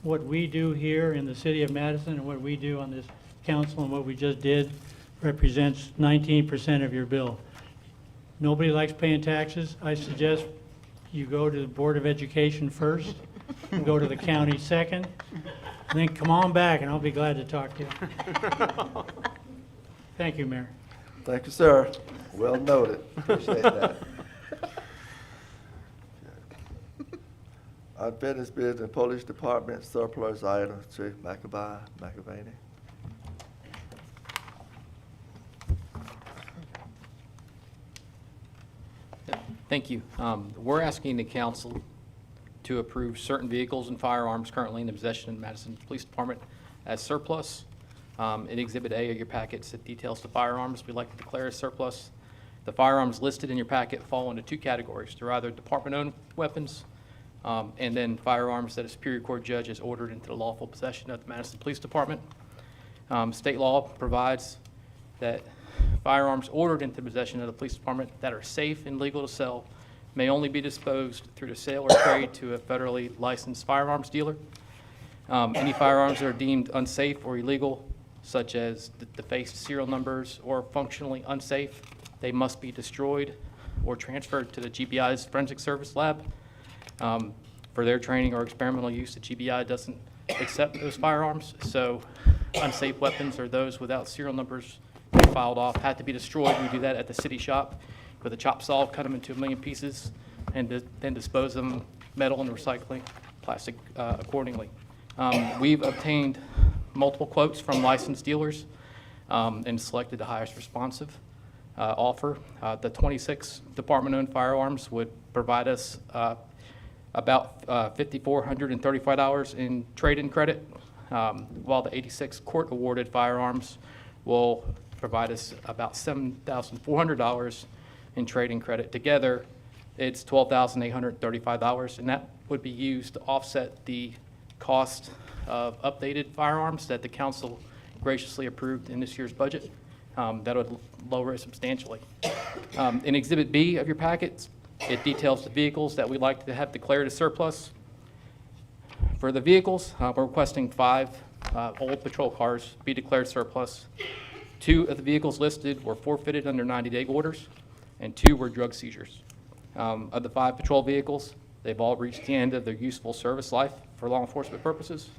what we do here in the City of Madison and what we do on this council and what we just did represents 19% of your bill. Nobody likes paying taxes. I suggest you go to the Board of Education first, and go to the county second, and then come on back and I'll be glad to talk to you. Thank you, Mayor. Thank you, sir. Well noted. Appreciate that. Unfinished business, Police Department surplus item, Chief McAvaney. Thank you. We're asking the council to approve certain vehicles and firearms currently in the possession of the Madison Police Department as surplus. In Exhibit A of your packets, it details the firearms we'd like to declare as surplus. The firearms listed in your packet fall into two categories. They're either department-owned weapons and then firearms that a Superior Court judge has ordered into the lawful possession of the Madison Police Department. State law provides that firearms ordered into possession of the police department that are safe and legal to sell may only be disposed through the sale or trade to a federally licensed firearms dealer. Any firearms that are deemed unsafe or illegal, such as defaced serial numbers or functionally unsafe, they must be destroyed or transferred to the GBI's Forensic Service Lab. For their training or experimental use, the GBI doesn't accept those firearms, so unsafe weapons or those without serial numbers filed off had to be destroyed. We do that at the city shop with a chop saw, cut them into 1 million pieces, and then dispose of them, metal and recycling, plastic accordingly. We've obtained multiple quotes from licensed dealers and selected the highest responsive offer. The 26 department-owned firearms would provide us about $5,435 in trade-in credit, while the 86 court-awarded firearms will provide us about $7,400 in trade-in credit. Together, it's $12,835, and that would be used to offset the cost of updated firearms that the council graciously approved in this year's budget. That would lower it substantially. In Exhibit B of your packets, it details the vehicles that we'd like to have declared as surplus. For the vehicles, we're requesting 5 old patrol cars be declared surplus. 2 of the vehicles listed were forfeited under 90-day orders, and 2 were drug seizures. Of the 5 patrol vehicles, they've all reached the end of their useful service life for law enforcement purposes.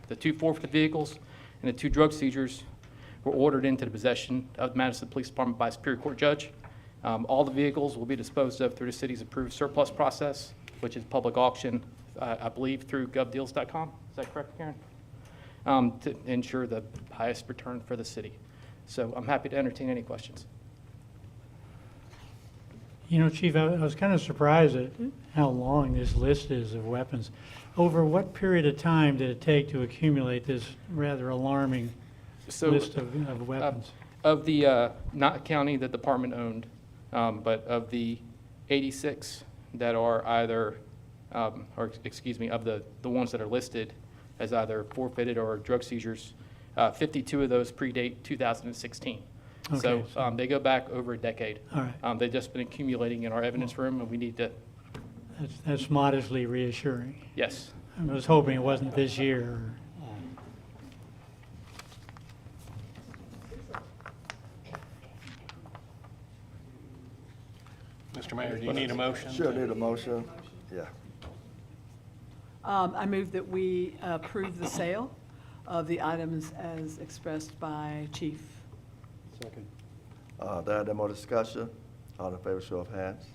The 2 forfeited vehicles and the 2 drug seizures were ordered into the possession of the Madison Police Department by a Superior Court judge. All the vehicles will be disposed of through the city's approved surplus process, which is public auction, I believe, through govdeals.com. Is that correct, Karen? To ensure the highest return for the city. So I'm happy to entertain any questions. You know, Chief, I was kind of surprised at how long this list is of weapons. Over what period of time did it take to accumulate this rather alarming list of weapons? Of the, not counting the department owned, but of the 86 that are either, or excuse me, of the ones that are listed as either forfeited or drug seizures, 52 of those predate 2016. Okay, So they go back over a decade. All right. They've just been accumulating in our evidence room, and we need to, That's modestly reassuring. yes. I was hoping it wasn't this year. Mr. Mayor, do you need a motion? Sure, need a motion. Yeah. I move that we approve the sale of the items as expressed by Chief. Second. There any more discussion? All in favor, show of hands.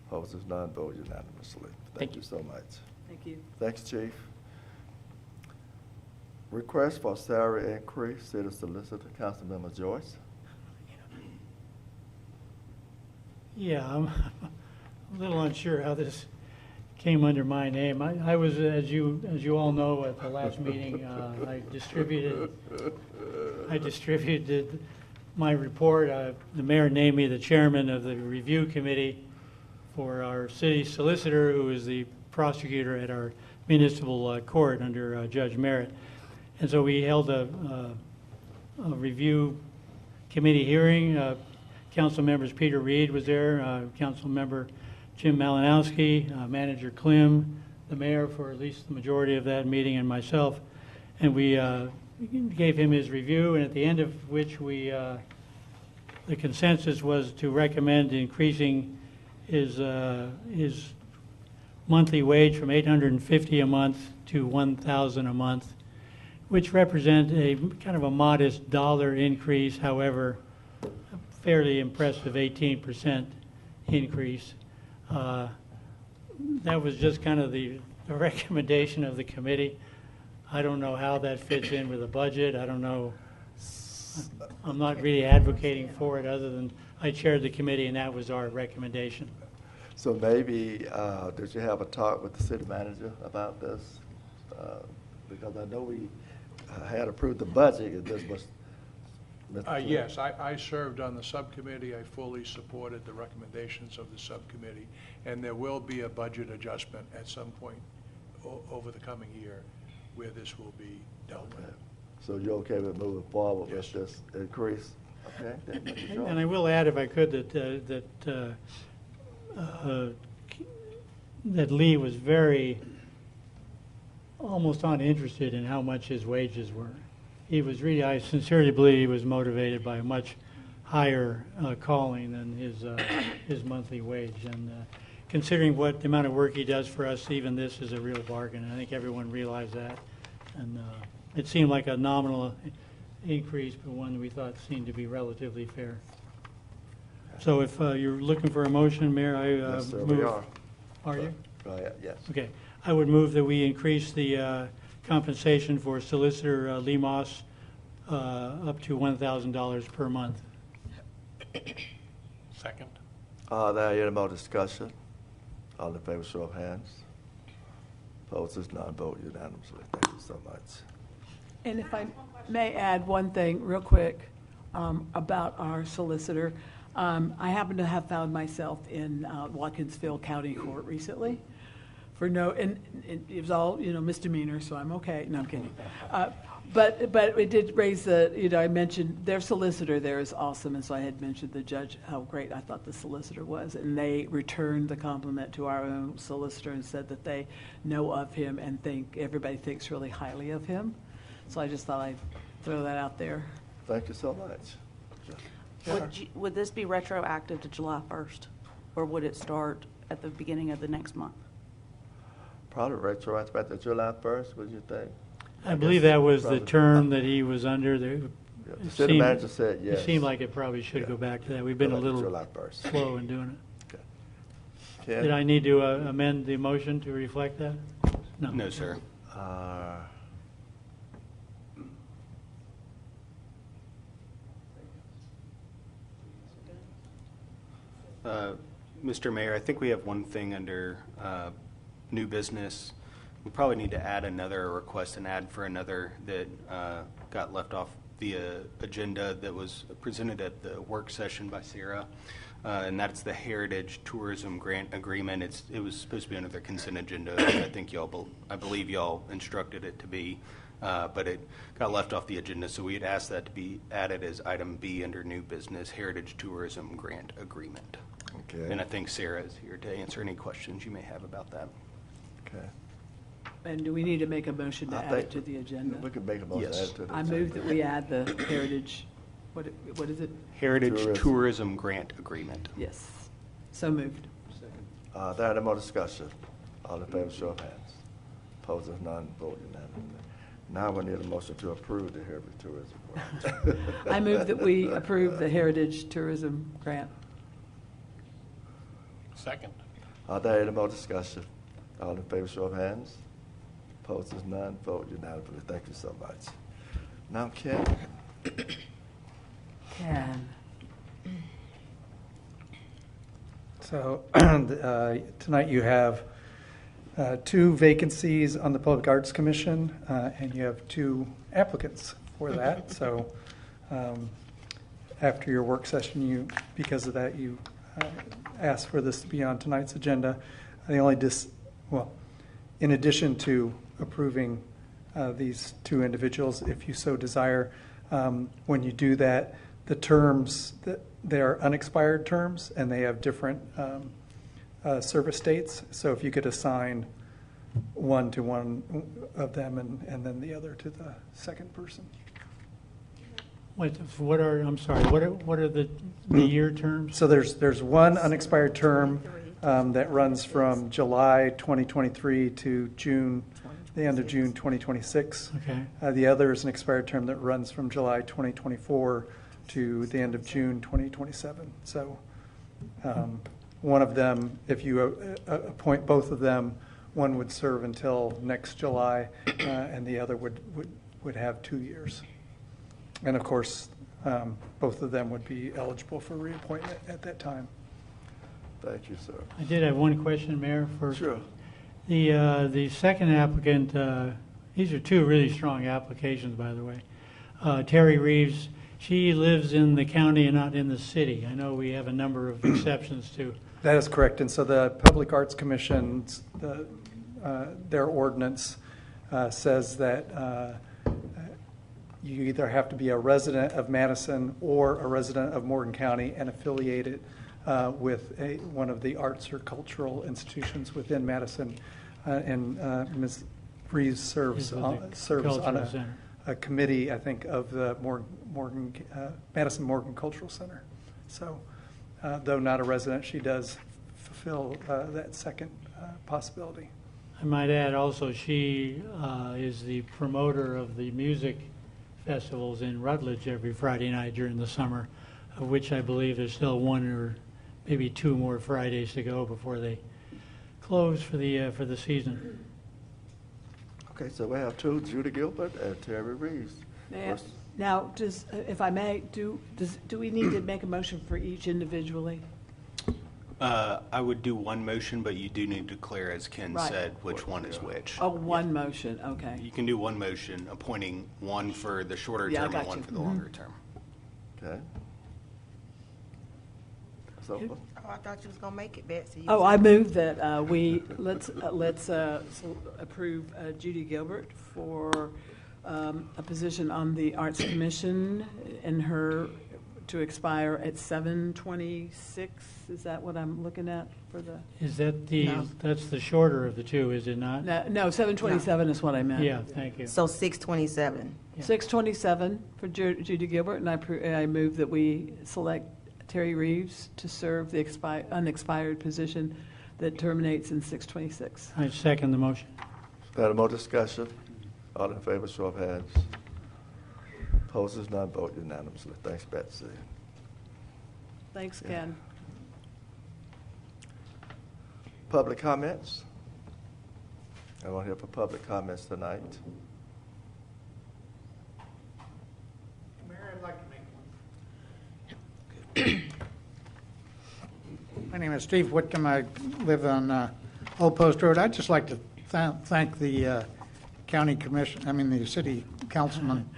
Opposed, none, vote unanimously. Thank you so much. Thank you. Thanks, Chief. Request for salary increase, City Solicitor, Councilmember Joyce. Yeah, I'm a little unsure how this came under my name. I was, as you all know, at the last meeting, I distributed my report. The mayor named me the chairman of the review committee for our city solicitor, who is the prosecutor at our municipal court under Judge Merritt. And so we held a review committee hearing. Council members Peter Reed was there, Council member Jim Malinowski, Manager Klim, the mayor for at least the majority of that meeting, and myself. And we gave him his review, and at the end of which the consensus was to recommend increasing his monthly wage from $850 a month to $1,000 a month, which represents a kind of a modest dollar increase, however, a fairly impressive 18% increase. That was just kind of the recommendation of the committee. I don't know how that fits in with the budget. I don't know. I'm not really advocating for it, other than I chaired the committee and that was our recommendation. So maybe, did you have a talk with the city manager about this? Because I know we had approved the budget, and this was. Yes, I served on the subcommittee. I fully supported the recommendations of the subcommittee, and there will be a budget adjustment at some point over the coming year where this will be dealt with. So you're okay with moving forward with this increase? Okay. And I will add, if I could, that Lee was very, almost uninterested in how much his wages were. He was really, I sincerely believe he was motivated by a much higher calling than his monthly wage. And considering what the amount of work he does for us, even this is a real bargain. And I think everyone realized that. And it seemed like a nominal increase, but one we thought seemed to be relatively fair. So if you're looking for a motion, Mayor, I Yes, sir, move. we are. Are you? Go ahead, yes. Okay. I would move that we increase the compensation for Solicitor Lee Moss up to $1,000 per month. Second. There any more discussion? All in favor, show of hands. Opposed, none, vote unanimously. Thank you so much. And if I may add one thing real quick about our solicitor. I happen to have found myself in Watkinsville County Court recently for and it was all, misdemeanor, so I'm okay. No, I'm kidding. But it did raise I mentioned their solicitor there is awesome, and so I had mentioned the judge, how great I thought the solicitor was, and they returned the compliment to our own solicitor and said that they know of him and everybody thinks really highly of him. So I just thought I'd throw that out there. Thank you so much. Would this be retroactive to July 1st? Or would it start at the beginning of the next month? Probably retroactive back to July 1st, what do you think? I believe that was the term that he was under. The city manager said yes. It seemed like it probably should go back to that. We've been a Go back to little July 1st. slow in doing Okay. it. Ken? Did I need to amend the motion to reflect that? No, sir. Mr. Mayor, I think we have one thing under new business. We probably need to add another request, an ad for another that got left off the agenda that was presented at the work session by Sarah, and that's the Heritage Tourism Grant Agreement. It was supposed to be under the consent agenda. I believe y'all instructed it to be, but it got left off the agenda, so we had asked that to be added as item B under new business, Heritage Tourism Grant Agreement. Okay. And I think Sarah is here to answer any questions you may have about that. Okay. And do we need to make a motion to I add it think to the agenda? We could make a motion to Yes. add to the I move that we add the Heritage, what is it? Heritage Tourism Grant Agreement. Yes. So moved. There any more discussion? All in favor, show of hands. Opposed, if none, vote unanimously. Now we need a motion to approve the Heritage Tourism Grant. I move that we approve the Heritage Tourism Grant. Second. Are there any more discussion? All in favor, show of hands. Opposed, if none, vote unanimously. Thank you so much. Now, Ken? Ken. So tonight you have 2 vacancies on the Public Arts Commission, and you have 2 applicants for that. So after your work session, because of that, you asked for this to be on tonight's agenda. The only in addition to approving these 2 individuals, if you so desire, when you do that, the terms, they are unexpired terms, and they have different service dates. So if you could assign one to one of them and then the other to the second person. What are the year terms? So there's one unexpired term that runs from July 2023 to the end of June 2026. Okay. The other is an expired term that runs from July 2024 to the end of June 2027. So one of them, if you appoint both of them, one would serve until next July, and the other would have 2 years. And of course, both of them would be eligible for reappointment at that time. Thank you, sir. I did have one question, Mayor. Sure. The second applicant, these are 2 really strong applications, by the way. Terry Reeves, she lives in the county and not in the city. I know we have a number of exceptions to. That is correct. And so the Public Arts Commission, their ordinance says that you either have to be a resident of Madison or a resident of Morgan County and affiliated with one of the arts or cultural institutions within Madison. And Ms. Reeves serves on a committee, I think, of the Madison Morgan Cultural Center. So, though not a resident, she does fulfill that second possibility. I might add also, she is the promoter of the music festivals in Rutledge every Friday night during the summer, of which I believe there's still 1 or maybe 2 more Fridays to go before they close for the season. Okay, so we have 2, Judy Gilbert and Terry Reeves. Now, if I may, do we need to make a motion for each individually? I would do one motion, but you do need to declare, as Ken Right. said, which one is which. Oh, one motion, okay. You can do one motion, appointing one for the shorter Yeah, I term and got one you. for the longer term. Okay. So, Oh, I thought you was gonna make it, Betsy. Oh, I move that let's approve Judy Gilbert for a position on the Arts Commission in her to expire at 7/26. Is that what I'm looking at for the? Is that No. that's the shorter of the two, is it not? No, 7/27 is what I meant. Yeah, thank you. So 6/27. 6/27 for Judy Gilbert, and I move that we select Terry Reeves to serve the unexpired position that terminates in 6/26. I second the motion. Got more discussion? All in favor, show of hands. Opposed, none, vote unanimously. Thanks, Betsy. Thanks, Ken. Public comments? Anyone here for public comments tonight? Mayor, I'd like to make one. My name is Steve Whitcomb. I live on Old Post Road. I'd just like to thank the county commission, the city councilman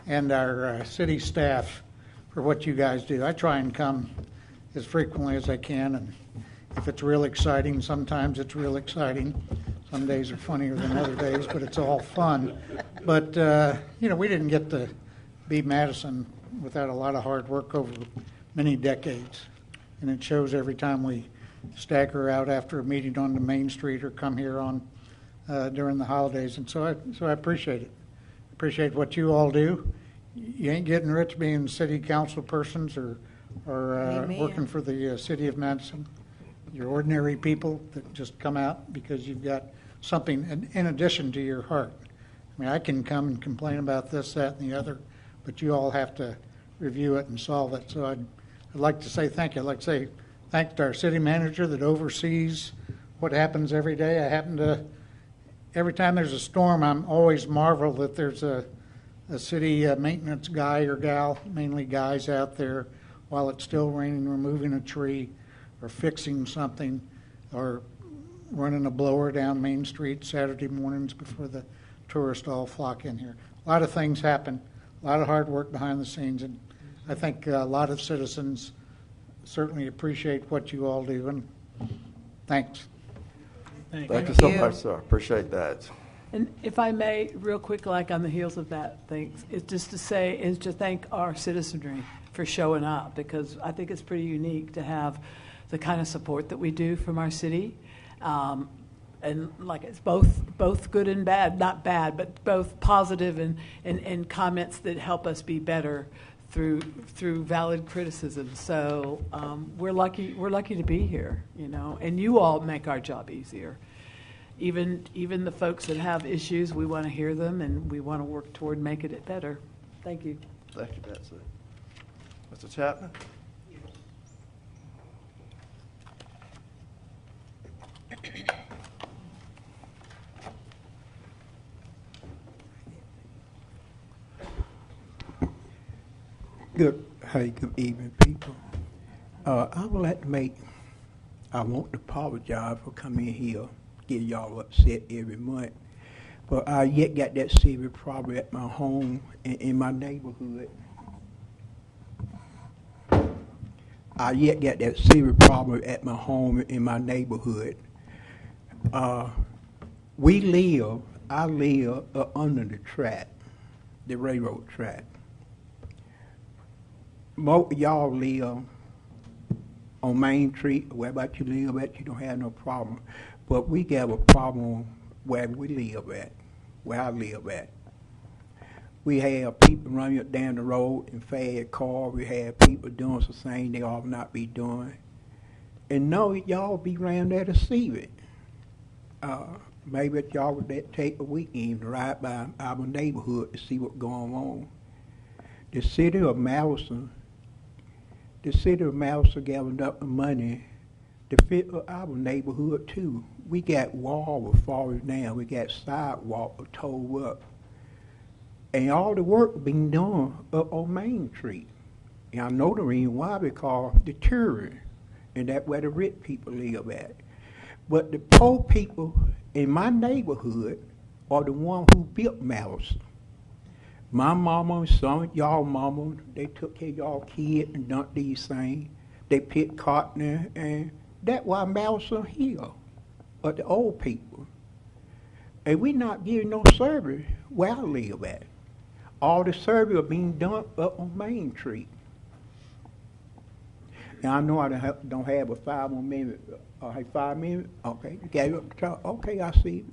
and our city staff for what you guys do. I try and come as frequently as I can, and if it's real exciting, sometimes it's real exciting. Some days are funnier than other days, but it's all fun. But, we didn't get to be Madison without a lot of hard work over many decades. And it shows every time we stagger out after a meeting on the main street or come here on during the holidays. And so I appreciate it. Appreciate what you all do. You ain't getting rich being city council persons or Amen. working for the city of Madison. You're ordinary people that just come out because you've got something in addition to your heart. I can come and complain about this, that, and the other, but you all have to review it and solve it. So I'd like to say thank you. I'd like to say thanks to our city manager that oversees what happens every day. Every time there's a storm, I'm always marveled that there's a city maintenance guy or gal, mainly guys out there, while it's still raining, removing a tree or fixing something or running a blower down Main Street Saturday mornings before the tourists all flock in here. A lot of things happen, a lot of hard work behind the scenes, and I think a lot of citizens certainly appreciate what you all do, and thanks. Thank you so much, sir. Appreciate that. And if I may, real quick, like on the heels of that, thanks, is to thank our citizenry for showing up, because I think it's pretty unique to have the kind of support that we do from our city. And like it's both good and bad, not bad, but both positive and comments that help us be better through valid criticism. So we're lucky to be here, and you all make our job easier. Even the folks that have issues, we want to hear them, and we want to work toward making it better. Thank you. Thank you, Betsy. Mr. Chapman? Good evening, people. I want to apologize for coming here, getting y'all upset every month. But I yet got that serious problem at my home and in my neighborhood. I yet got that serious problem at my home in my neighborhood. I live under the track, the railroad track. Most of y'all live on Main Street, where about you live at, you don't have no problem. But we got a problem where we live at, where I live at. We have people running up down the road in fast cars. We have people doing some things they ought not be doing. And no, y'all be around there to see it. Maybe if y'all would take a weekend to ride by our neighborhood to see what's going on. The city of Madison gathered up the money to fit our neighborhood too. We got walls falling down. We got sidewalks towed up. And all the work being done up on Main Street. And I know the reason why, because the tourists, and that's where the rich people live at. But the poor people in my neighborhood are the ones who built Madison. My mama and some of y'all mama, they took care of y'all kids and done these things. They picked cotton, and that's why Madison here, but the old people. And we not getting no service where I live at. All the service are being done up on Main Street. And I know I don't have a 5 more minutes. Hey, 5 minutes? Okay, you got it up to talk. Okay, I see.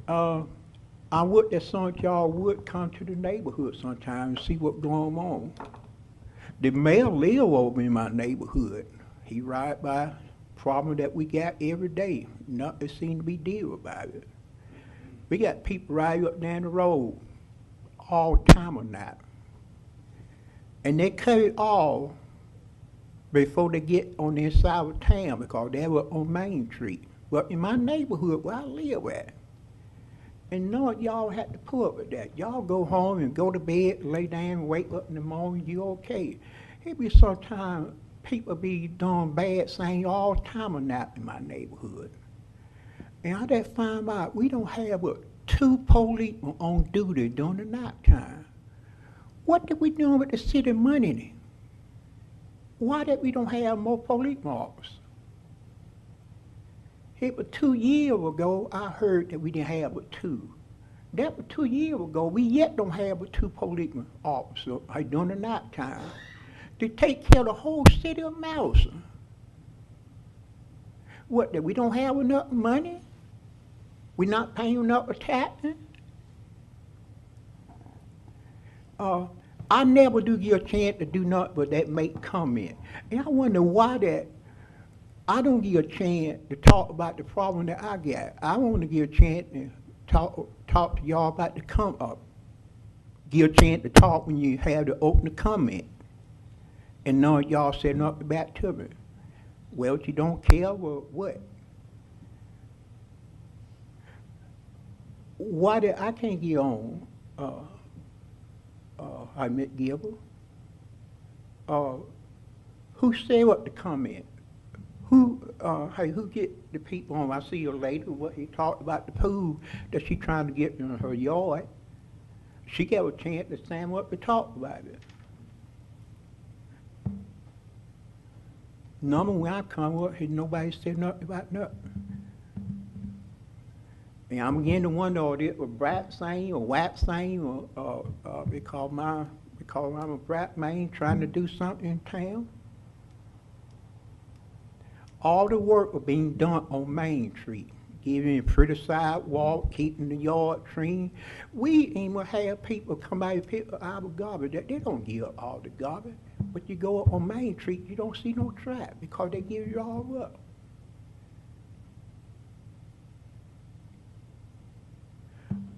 I would that some of y'all would come to the neighborhood sometime and see what's going on. The mayor live over in my neighborhood. He ride by problem that we got every day. Nothing seems to be deal about it. We got people ride up down the road all time or not. And they cut it off before they get on the inside of town because they were on Main Street. But in my neighborhood where I live at, and none of y'all had to put up with that. Y'all go home and go to bed, lay down, and wake up in the morning, you okay. It be sometimes people be doing bad things all the time or not in my neighborhood. And I just find out we don't have but 2 policemen on duty during the night time. What did we do with the city money? Why did we don't have more police officers? It was 2 years ago, I heard that we didn't have but 2. That was 2 years ago. We yet don't have but 2 policemen officers during the night time to take care of the whole city of Madison. What, that we don't have enough money? We're not paying enough taxes? I never do get a chance to do nothing but that make comment. And I wonder why that I don't get a chance to talk about the problem that I got. I want to get a chance to talk to y'all about the come up. Get a chance to talk when you have to open the comment. And none of y'all said nothing back to me. Well, you don't care, well, what? Why did I can't get on I met Gilbert? Who said what to comment? Who get the people on? I see a lady, what he talked about the pool that she trying to get in her yard. She got a chance to stand up and talk about it. Number when I come up, nobody said nothing about nothing. And I'm beginning to wonder if it was brat thing or white thing or because I'm a brat man trying to do something in town. All the work was being done on Main Street, giving a pretty sidewalk, keeping the yard clean. We even have people come by and pick up our garbage. They don't give up all the garbage. But you go up on Main Street, you don't see no trash because they give it all up.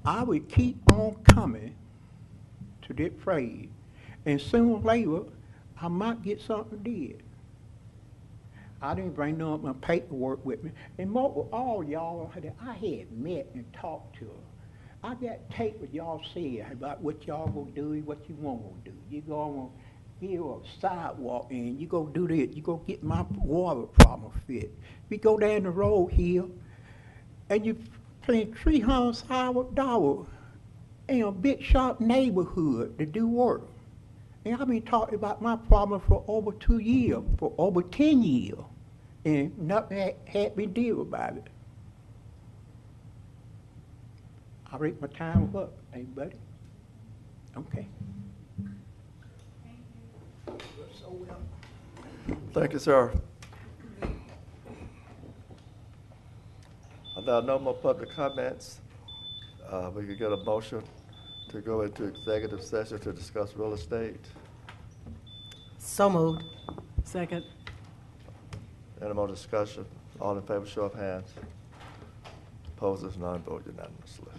I would keep on coming to that phrase, and sooner or later, I might get something did. I didn't bring none of my paperwork with me. And all y'all that I had met and talked to, I got tape what y'all said about what y'all gonna do and what you won't do. You gonna give a sidewalk and you go do that, you go get my water problem fixed. We go down the road here and you paying $300,000 in a big shop neighborhood to do work. And I've been talking about my problem for over 2 years, for over 10 years, and nothing had been done about it. I rate my time up, anybody? Okay. Thank you, sir. There are no more public comments. We could get a motion to go into executive session to discuss real estate. So moved. Second. Any more discussion? All in favor, show of hands. Opposed, none, vote unanimously.